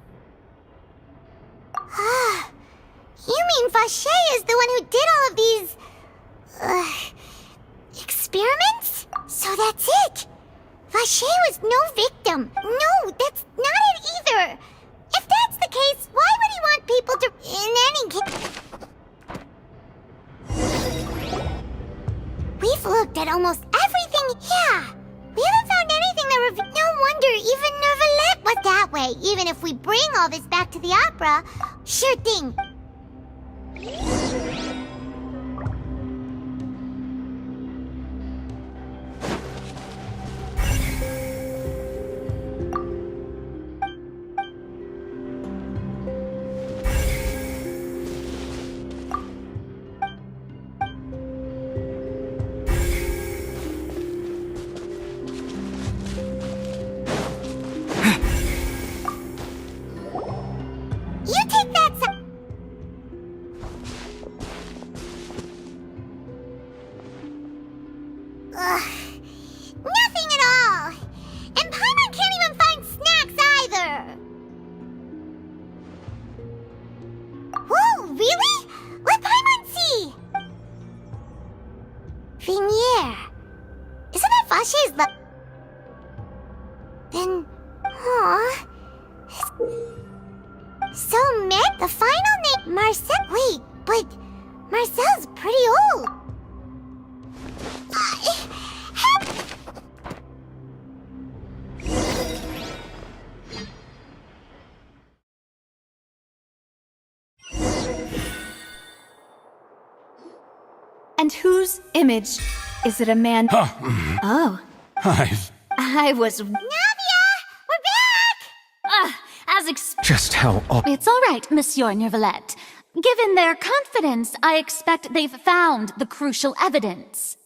Ah, you mean Vache is the one who did all of these... experiments? So that's it! Vache was no victim. No, that's not it either! If that's the case, why would he want people to... In any case... We've looked at almost everything... Yeah! We haven't found anything that reveals... No wonder even Nervalette was that way. Even if we bring all this back to the opera... Sure thing. Nothing at all. And Paimon can't even find snacks either. Whoa, really? Let Paimon see. Vinier. Isn't that Vache's Then, So, Mick, the final name, Marcel. Wait, but Marcel's pretty old. And whose image? Is it a man? Oh. I was... Navia! We're back! Just how It's all right, Monsieur Nervalette. Given their confidence, I expect they've found the crucial evidence.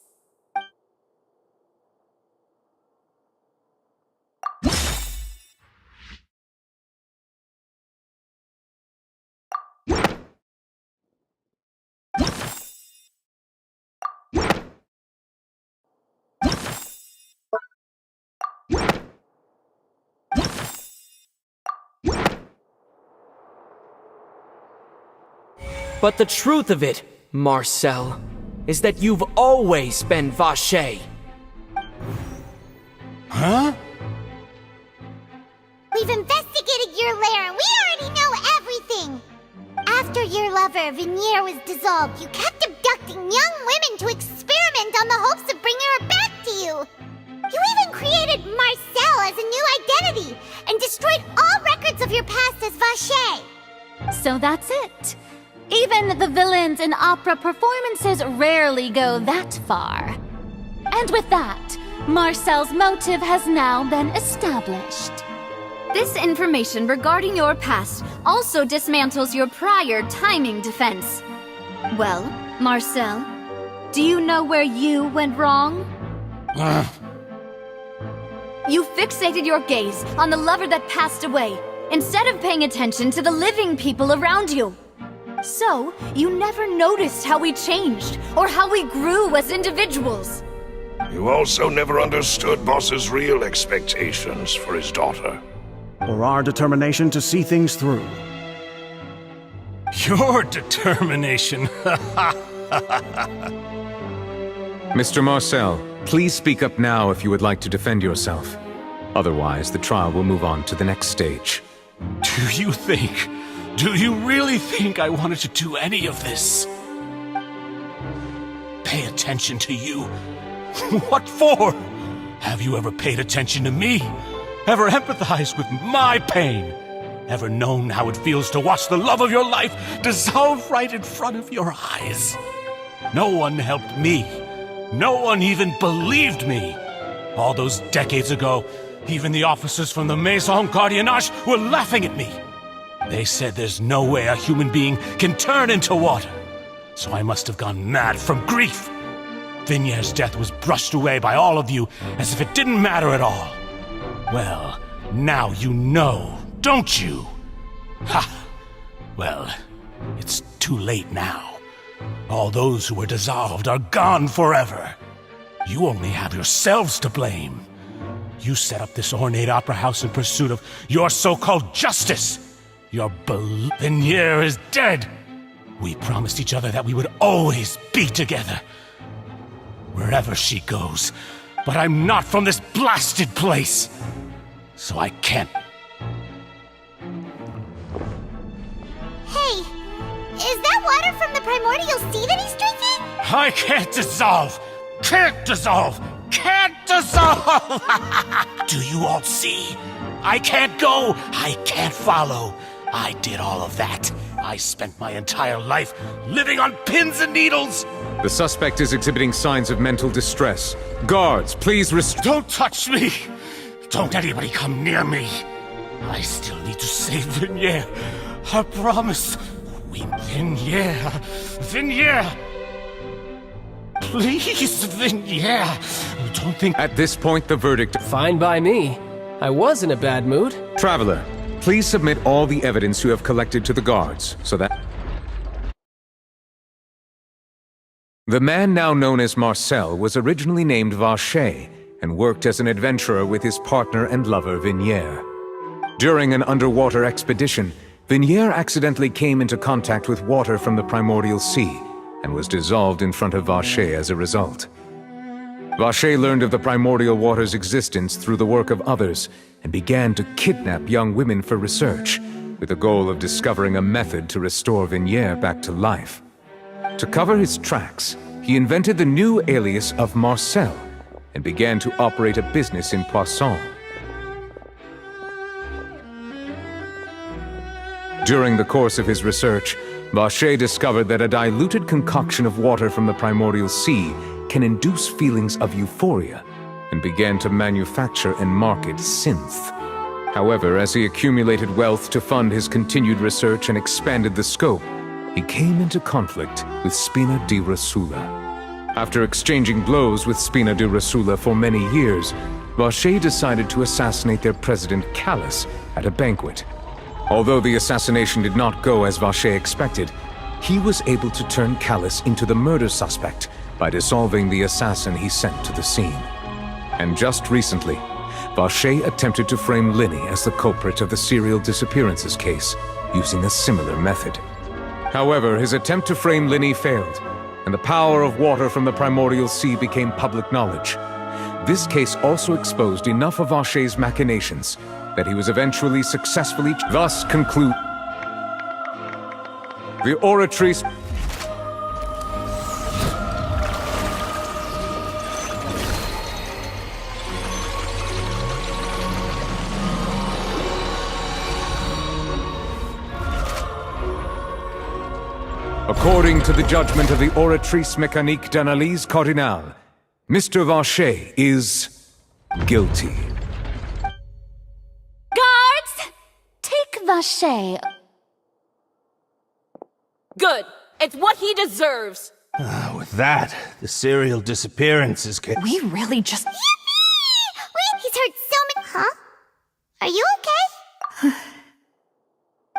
But the truth of it, Marcel, is that you've always been Vache. Huh? We've investigated your lair and we already know everything! After your lover, Vinier, was dissolved, you kept abducting young women to experiment on the hopes of bringing her back to you! You even created Marcel as a new identity and destroyed all records of your past as Vache! So that's it. Even the villains in opera performances rarely go that far. And with that, Marcel's motive has now been established. This information regarding your past also dismantles your prior timing defense. Well, Marcel, do you know where you went wrong? You fixated your gaze on the lover that passed away, instead of paying attention to the living people around you. So, you never noticed how we changed, or how we grew as individuals. You also never understood Boss's real expectations for his daughter. Or our determination to see things through. Your determination. Mr. Marcel, please speak up now if you would like to defend yourself. Otherwise, the trial will move on to the next stage. Do you really think I wanted to do any of this? Pay attention to you? What for? Have you ever paid attention to me? Ever empathized with my pain? Ever known how it feels to watch the love of your life dissolve right in front of your eyes? No one helped me. No one even believed me. All those decades ago, even the officers from the Maison Gardiennage were laughing at me. They said there's no way a human being can turn into water. So I must have gone mad from grief. Vinier's death was brushed away by all of you as if it didn't matter at all. Well, now you know, don't you? Ha! Well, it's too late now. All those who were dissolved are gone forever. You only have yourselves to blame. You set up this ornate opera house in pursuit of your so-called justice. Your Vinier is dead. We promised each other that we would always be together. Wherever she goes. But I'm not from this blasted place. So I can't. Hey, is that water from the primordial sea that he's drinking? I can't dissolve. Can't dissolve. Can't dissolve. Do you all see? I can't go. I can't follow. I did all of that. I spent my entire life living on pins and needles. The suspect is exhibiting signs of mental distress. Guards, please Don't touch me! Don't anybody come near me! I still need to save Vinier. I promise. Vinier. Vinier! Please, Vinier. Don't think... At this point, the verdict... Fine by me. I was in a bad mood. Traveler, please submit all the evidence you have collected to the guards, so that... The man now known as Marcel was originally named Vacher and worked as an adventurer with his partner and lover Vignier. During an underwater expedition, Vignier accidentally came into contact with water from the primordial sea and was dissolved in front of Vacher as a result. Vacher learned of the primordial water's existence through the work of others and began to kidnap young women for research, with the goal of discovering a method to restore Vignier back to life. To cover his tracks, he invented the new alias of Marcel and began to operate a business in Poisson. During the course of his research, Vacher discovered that a diluted concoction of water from the primordial sea can induce feelings of euphoria, and began to manufacture and market synth. However, as he accumulated wealth to fund his continued research and expanded the scope, he came into conflict with Spina di Rosula. After exchanging blows with Spina di Rosula for many years, Vacher decided to assassinate their president Callus at a banquet. Although the assassination did not go as Vacher expected, he was able to turn Callus into the murder suspect by dissolving the assassin he sent to the scene. And just recently, Vacher attempted to frame Linny as the culprit of the serial disappearances case, using a similar method. However, his attempt to frame Linny failed, and the power of water from the primordial sea became public knowledge. This case also exposed enough of Vacher's machinations that he was eventually successfully thus conclude. The Oratrice. According to the judgment of the Oratrice Mécanique d'Analyse Cardinale, Mr. Vacher is guilty. Guards! Take Vacher. Good. It's what he deserves. With that, the serial disappearances case. We really just... Yippee! Wait, he's heard so many... Huh? Are you okay?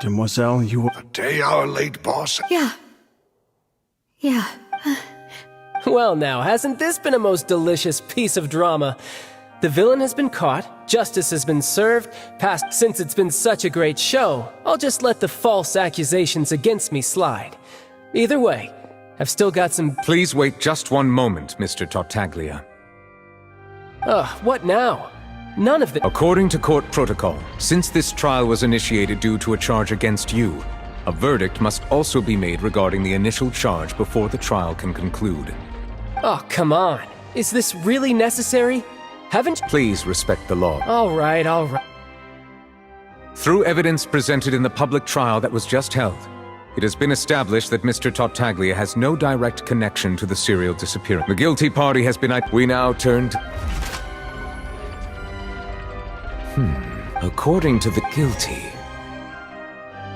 Demoiselle, you... A day-hour late, boss. Yeah. Well now, hasn't this been a most delicious piece of drama? The villain has been caught, justice has been served, since it's been such a great show, I'll just let the false accusations against me slide. Either way, I've still got some... Please wait just one moment, Mr. Tartaglia. What now? None of the... According to court protocol, since this trial was initiated due to a charge against you, a verdict must also be made regarding the initial charge before the trial can conclude. Oh, come on. Is this really necessary? Haven't... Please respect the law. All right. Through evidence presented in the public trial that was just held, it has been established that Mr. Tartaglia has no direct connection to the serial disappearance. The guilty party has been... We now turn to... According to the guilty...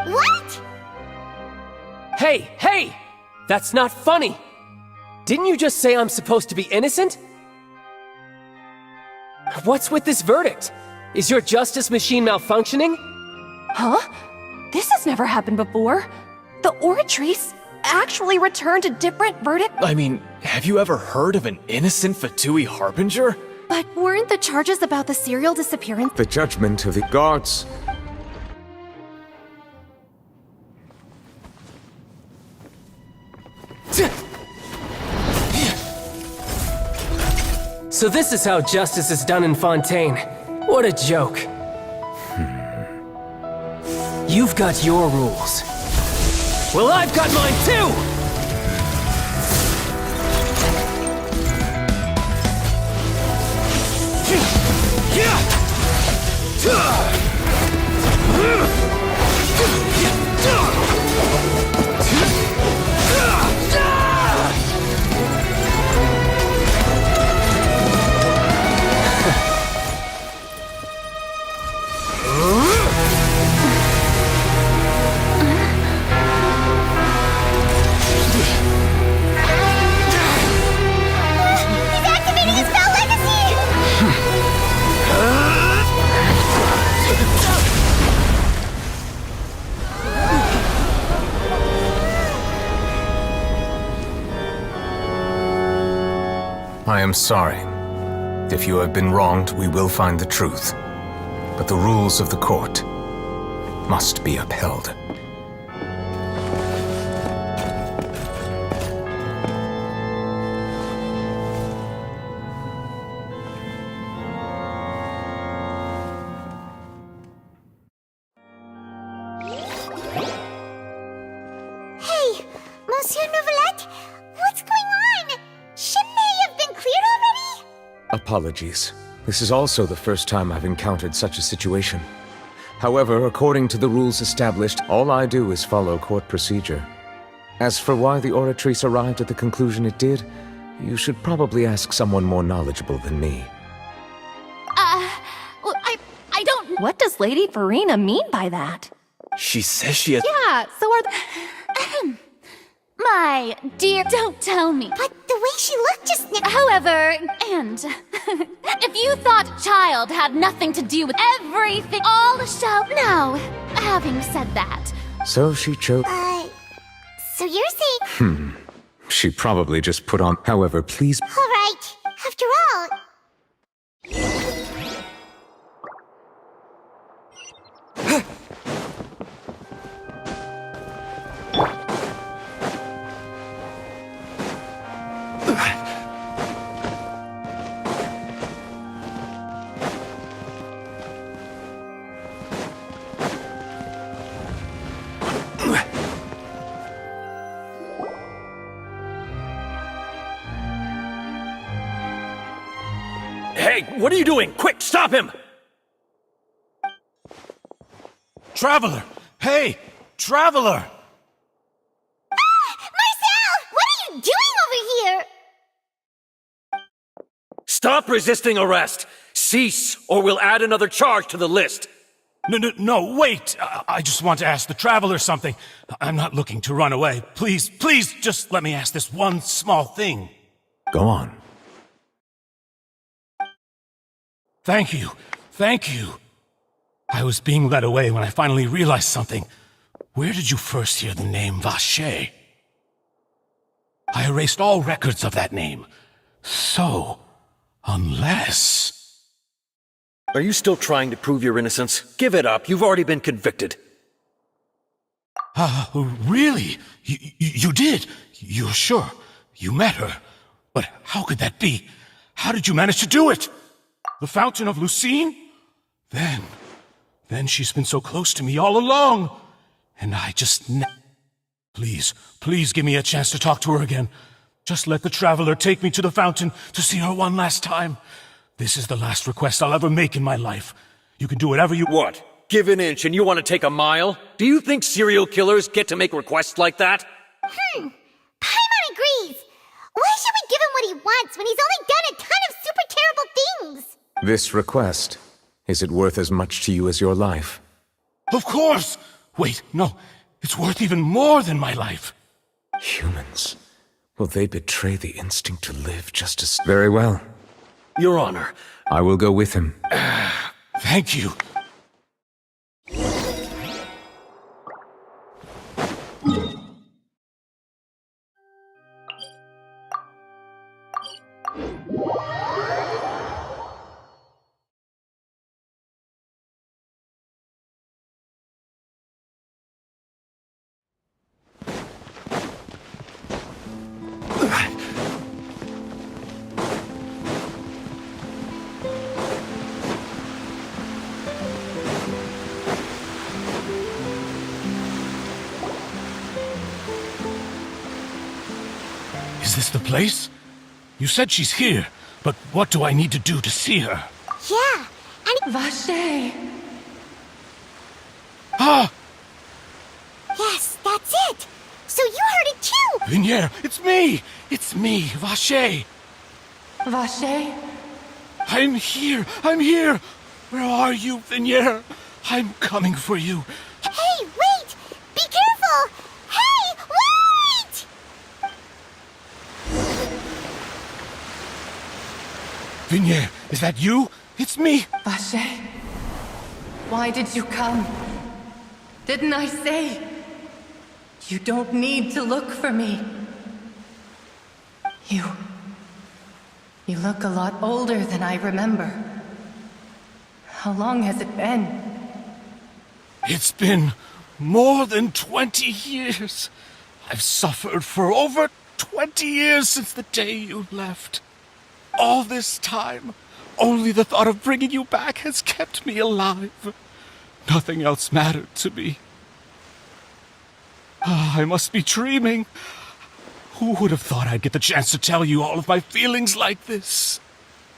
What? Hey! That's not funny! Didn't you just say I'm supposed to be innocent? What's with this verdict? Is your justice machine malfunctioning? Huh? This has never happened before. The Oratrice actually returned a different verdict. I mean, have you ever heard of an innocent Fatui Harbinger? But weren't the charges about the serial disappearance? The judgment of the guards... So this is how justice is done in Fontaine. What a joke. You've got your rules. Well, I've got mine too! I am sorry. If you have been wronged, we will find the truth. But the rules of the court must be upheld. Hey, Monsieur Nouvelette, what's going on? Shouldn't they have been cleared already? Apologies. This is also the first time I've encountered such a situation. However, according to the rules established, all I do is follow court procedure. As for why the Oratrice arrived at the conclusion it did, you should probably ask someone more knowledgeable than me. Well, I don't... What does Lady Farina mean by that? She says she has... Yeah, so are... My dear, don't tell me. But the way she looked just now... However, and if you thought child had nothing to do with everything, all the show... Now, having said that... So she chose... So you're saying... She probably just put on... However, please... Alright, after all... Hey, what are you doing? Quick, stop him! Traveler! Hey! Traveler! Marcel! What are you doing over here? Stop resisting arrest! Cease, or we'll add another charge to the list! No, wait! I just want to ask the Traveler something. I'm not looking to run away. Please, just let me ask this one small thing. Go on. Thank you. I was being led away when I finally realized something. Where did you first hear the name Vacher? I erased all records of that name. So, unless... Are you still trying to prove your innocence? Give it up. You've already been convicted. Really? You did? You're sure? You met her? But how could that be? How did you manage to do it? The Fountain of Lucine? Then she's been so close to me all along. And I just... Please give me a chance to talk to her again. Just let the Traveler take me to the fountain to see her one last time. This is the last request I'll ever make in my life. You can do whatever you... What? Give an inch and you want to take a mile? Do you think serial killers get to make requests like that? Paimon agrees. Why should we give him what he wants when he's only done a ton of super terrible things? This request, is it worth as much to you as your life? Of course! Wait, no. It's worth even more than my life. Humans. Will they betray the instinct to live just as... Very well. Your Honor. I will go with him. Thank you. Is this the place? You said she's here, but what do I need to do to see her? Yeah, and... Vacher! Ah! Yes, that's it! So you heard it too! Vignier, it's me! It's me, Vacher! Vacher? I'm here! Where are you, Vignier? I'm coming for you. Hey, wait! Be careful! Hey, wait! Vignier, is that you? It's me! Vacher, why did you come? Didn't I say? You don't need to look for me. You look a lot older than I remember. How long has it been? It's been more than 20 years. I've suffered for over 20 years since the day you left. All this time, only the thought of bringing you back has kept me alive. Nothing else mattered to me. I must be dreaming. Who would have thought I'd get the chance to tell you all of my feelings like this?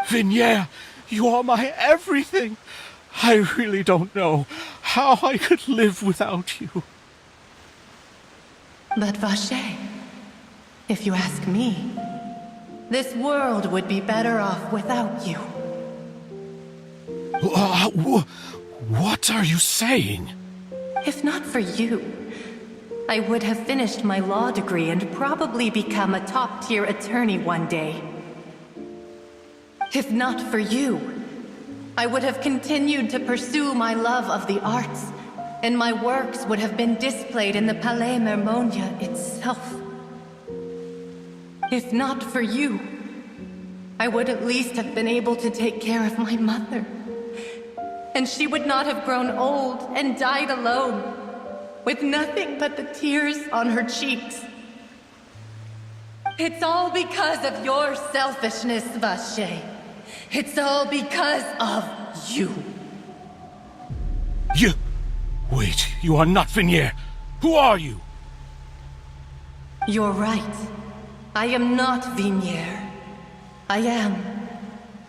Vignere, you are my everything. I really don't know how I could live without you. But Vache, if you ask me, this world would be better off without you. What are you saying? If not for you, I would have finished my law degree and probably become a top-tier attorney one day. If not for you, I would have continued to pursue my love of the arts, and my works would have been displayed in the Palais Mermonia itself. If not for you, I would at least have been able to take care of my mother. And she would not have grown old and died alone, with nothing but the tears on her cheeks. It's all because of your selfishness, Vache. It's all because of you. Wait, you are not Vignere. Who are you? You're right. I am not Vignere. I am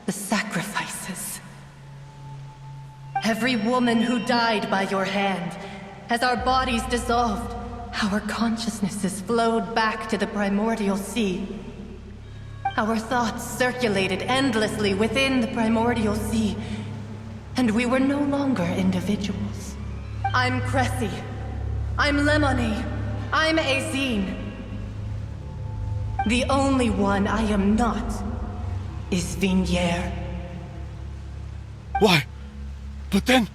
the sacrifices. Every woman who died by your hand, as our bodies dissolved, our consciousnesses flowed back to the primordial sea. Our thoughts circulated endlessly within the primordial sea, and we were no longer individuals. I'm Cressy. I'm Lemony. I'm Azine. The only one I am not is Vignere. Why? But then,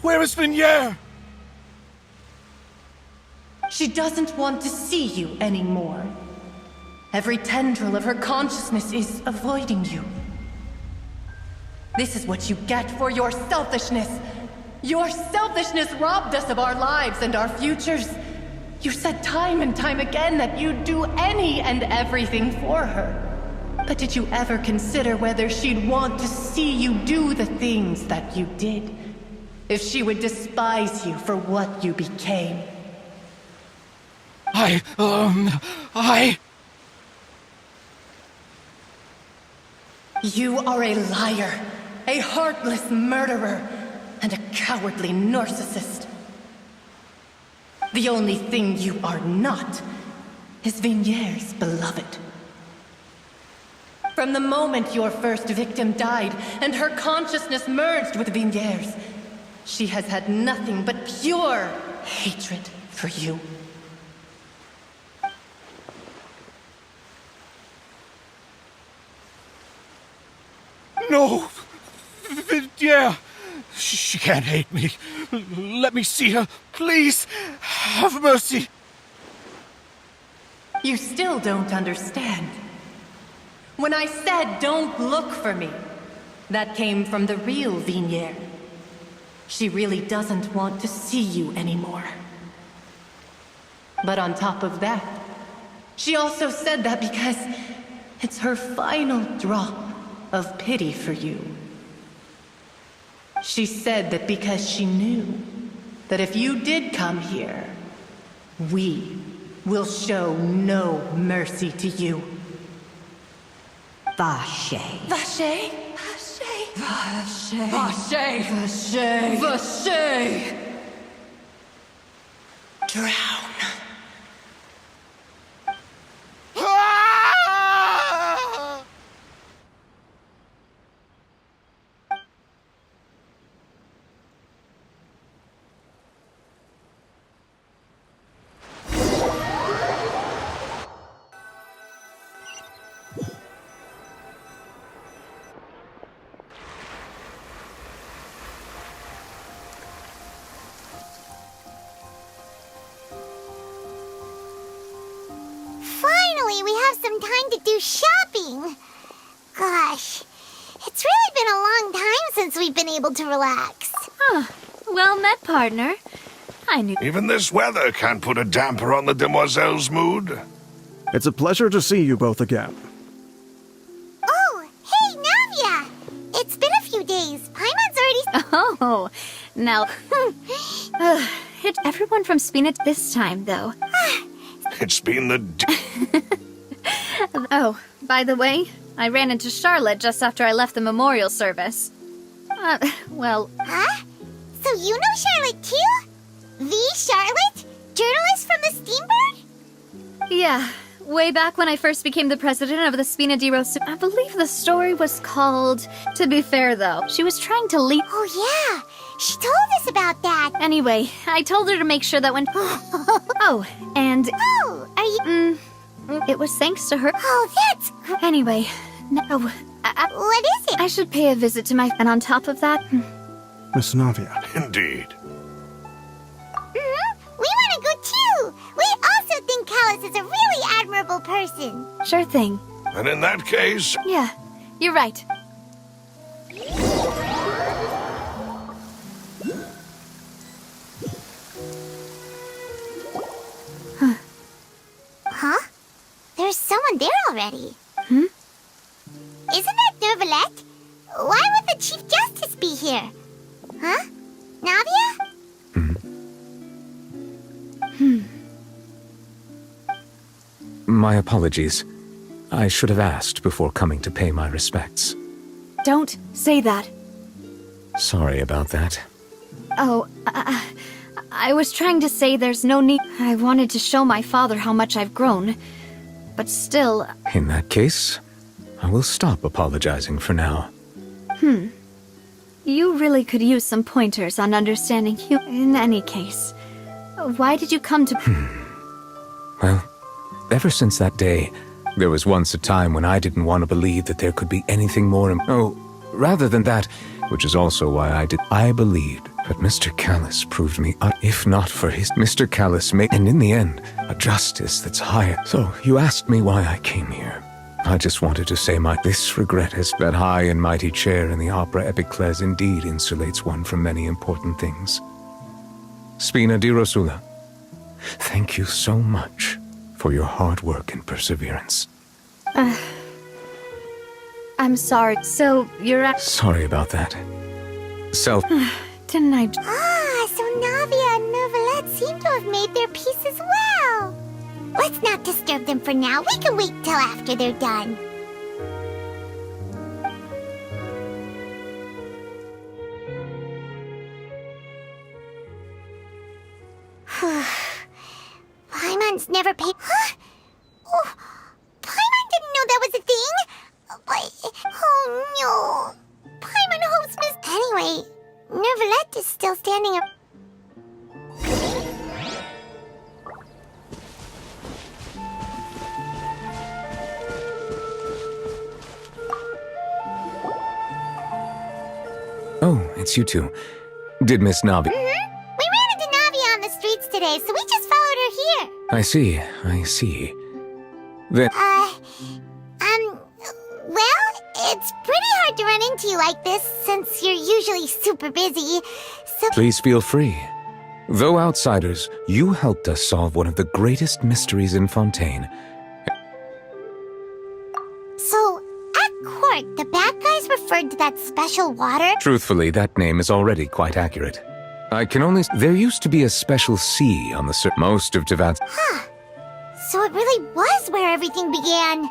where is Vignere? She doesn't want to see you anymore. Every tendril of her consciousness is avoiding you. This is what you get for your selfishness. Your selfishness robbed us of our lives and our futures. You said time and time again that you'd do any and everything for her. But did you ever consider whether she'd want to see you do the things that you did? If she would despise you for what you became? You are a liar, a heartless murderer, and a cowardly narcissist. The only thing you are not is Vignere's beloved. From the moment your first victim died and her consciousness merged with Vignere's, she has had nothing but pure hatred for you. No! Vignere! She can't hate me. Let me see her. Please, have mercy. You still don't understand. When I said don't look for me, that came from the real Vignere. She really doesn't want to see you anymore. But on top of that, she also said that because it's her final drop of pity for you. She said that because she knew that if you did come here, we will show no mercy to you. Vache. Vache? Vache. Vache! Vache! Vache! Drown. Finally, we have some time to do shopping. Gosh, it's really been a long time since we've been able to relax. Huh. Well met, partner. I knew. Even this weather can't put a damper on the demoiselle's mood. It's a pleasure to see you both again. Oh, hey, Navia! It's been a few days. Paimon's already... Oh, now... Hit everyone from Spina this time, though. It's been the... Oh, by the way, I ran into Charlotte just after I left the memorial service. Well... Huh? So you know Charlotte, too? The Charlotte? Journalist from the Steambird? Yeah, way back when I first became the president of the Spina di Rosso. I believe the story was called... To be fair, though, she was trying to leave... Oh, yeah. She told us about that. Anyway, I told her to make sure that when... Oh, and... Oh, are you... It was thanks to her. Oh, that's... Anyway, no... What is it? I should pay a visit to my... And on top of that... Miss Navia. Indeed. We want to go, too. We also think Callus is a really admirable person. Sure thing. And in that case... Yeah, you're right. Huh? There's someone there already. Hmm? Isn't that Nervalette? Why would the Chief Justice be here? Huh? Navia? My apologies. I should have asked before coming to pay my respects. Don't say that. Sorry about that. Oh, I was trying to say there's no need. I wanted to show my father how much I've grown. But still... In that case, I will stop apologizing for now. You really could use some pointers on understanding you. In any case, why did you come to... Well, ever since that day, there was once a time when I didn't want to believe that there could be anything more... rather than that, which is also why I believed that Mr. Callus proved me, if not for his... Mr. Callus made, and in the end, a justice that's higher. So, you asked me why I came here. I just wanted to say this regret is that high and mighty chair in the opera Epicles indeed insulates one from many important things. Spina di Rosula, thank you so much for your hard work and perseverance. I'm sorry. So, you're Sorry about that. Didn't I... So Navia and Nervalette seem to have made their peace as well. Let's not disturb them for now. We can wait till after they're done. Paimon's never paid... Huh? Oh, Paimon didn't know that was a thing. But... Oh, no. Paimon hopes Miss... Anyway, Nervalette is still standing up... Oh, it's you two. Did Miss Navi... We ran into Navia on the streets today, so we just followed her here. I see. Then... Well, it's pretty hard to run into you like this, since you're usually super busy, so... Please feel free. Though outsiders, you helped us solve one of the greatest mysteries in Fontaine. So, at court, the bad guys referred to that special water? Truthfully, that name is already quite accurate. I can only... There used to be a special sea on the most of Tevat... Huh. So it really was where everything began.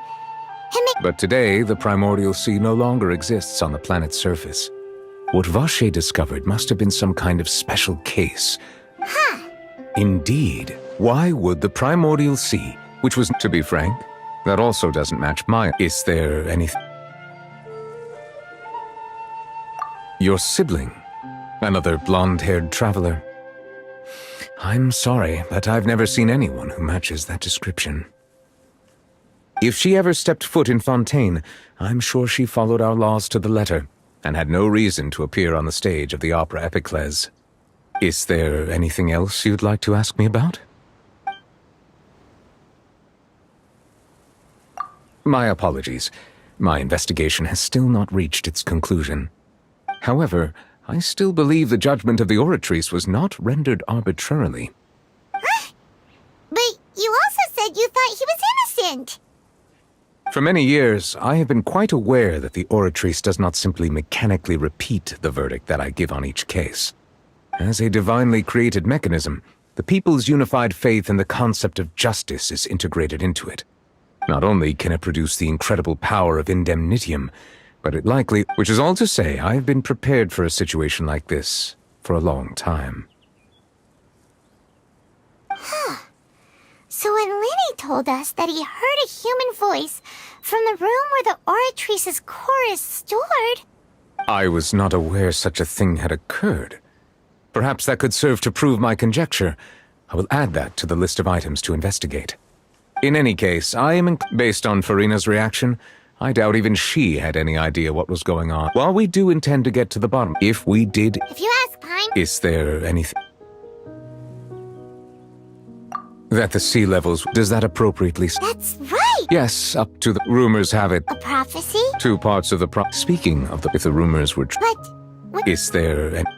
But today, the primordial sea no longer exists on the planet's surface. What Vache discovered must have been some kind of special case. Huh. Indeed. Why would the primordial sea, which was, to be frank, that also doesn't match my... Is there anything... Your sibling? Another blonde-haired traveler? I'm sorry, but I've never seen anyone who matches that description. If she ever stepped foot in Fontaine, I'm sure she followed our laws to the letter, and had no reason to appear on the stage of the opera Epicles. Is there anything else you'd like to ask me about? My apologies. My investigation has still not reached its conclusion. However, I still believe the judgment of the Oratrice was not rendered arbitrarily. But you also said you thought he was innocent. For many years, I have been quite aware that the Oratrice does not simply mechanically repeat the verdict that I give on each case. As a divinely created mechanism, the people's unified faith in the concept of justice is integrated into it. Not only can it produce the incredible power of indemnitium, but it likely, which is all to say, I have been prepared for a situation like this for a long time. So when Lenny told us that he heard a human voice from the room where the Oratrice's core is stored... I was not aware such a thing had occurred. Perhaps that could serve to prove my conjecture. I will add that to the list of items to investigate. In any case, based on Farina's reaction, I doubt even she had any idea what was going on. While we do intend to get to the bottom, if we did... If you ask Paimon... Is there anything... That the sea levels... Does that appropriately... That's right! Yes, up to the... Rumors have it... A prophecy? 2 parts of the Speaking of the... If the rumors were... But... Is there any...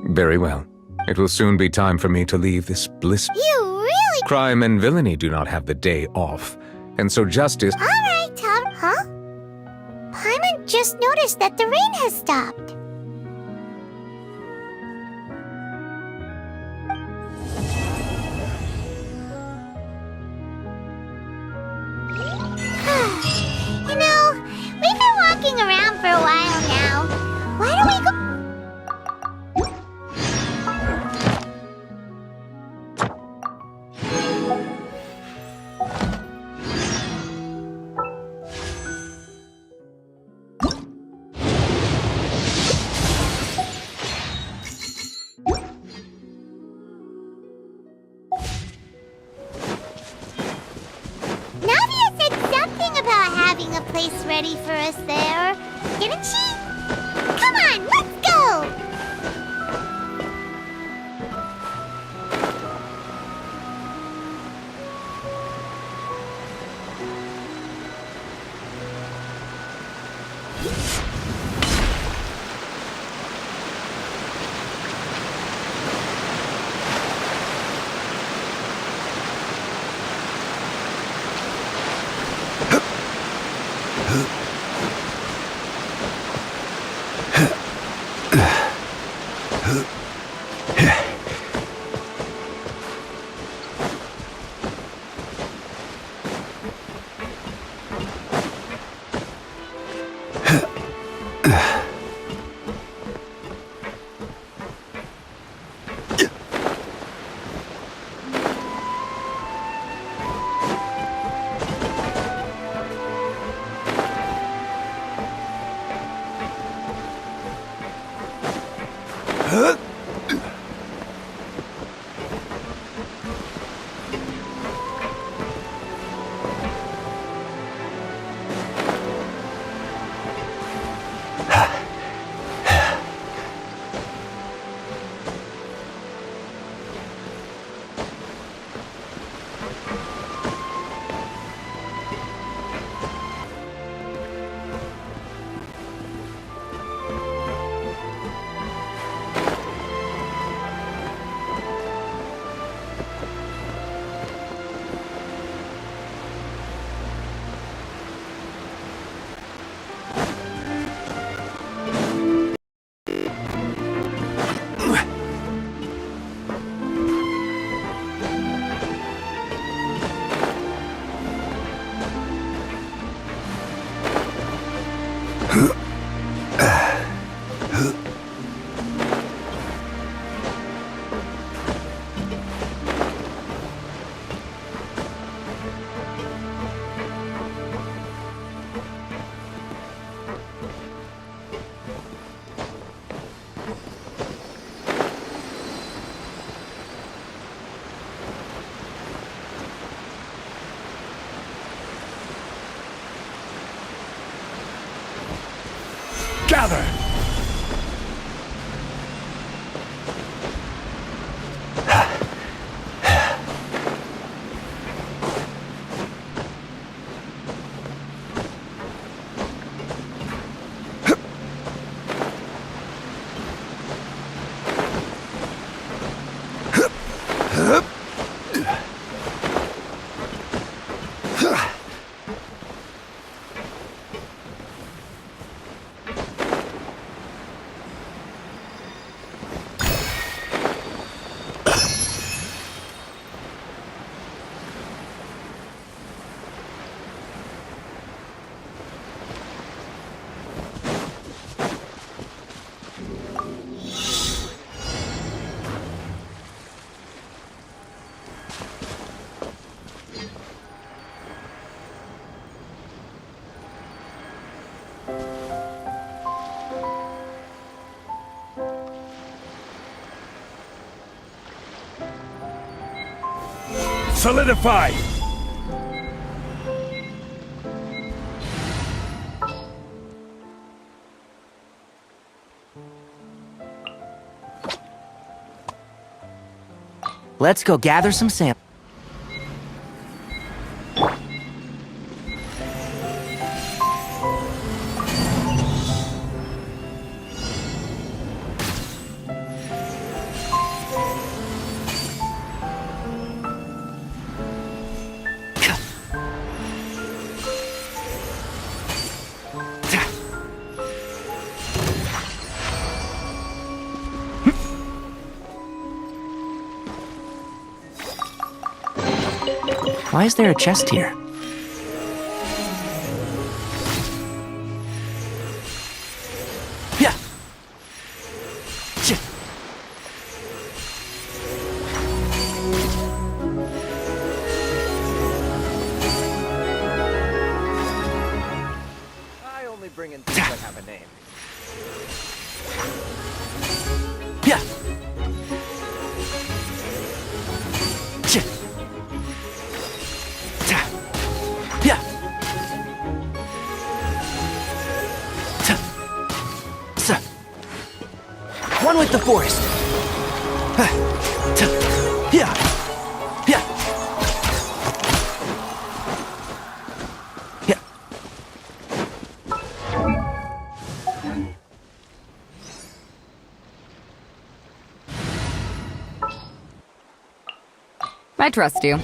Very well. It will soon be time for me to leave this bliss... You really... Crime and villainy do not have the day off, and so justice... Alright, Tom. Huh? Paimon just noticed that the rain has stopped. You know, we've been walking around for a while now. Why don't we go... Navia said something about having a place ready for us there, didn't she? Come on, let's go! Gather! solidified! Let's go gather some samples. Why is there a chest here? Yeah. I only bring in things that have a name. Yeah. Yeah. One with the forest. Yeah. Yeah. Yeah. I trust you.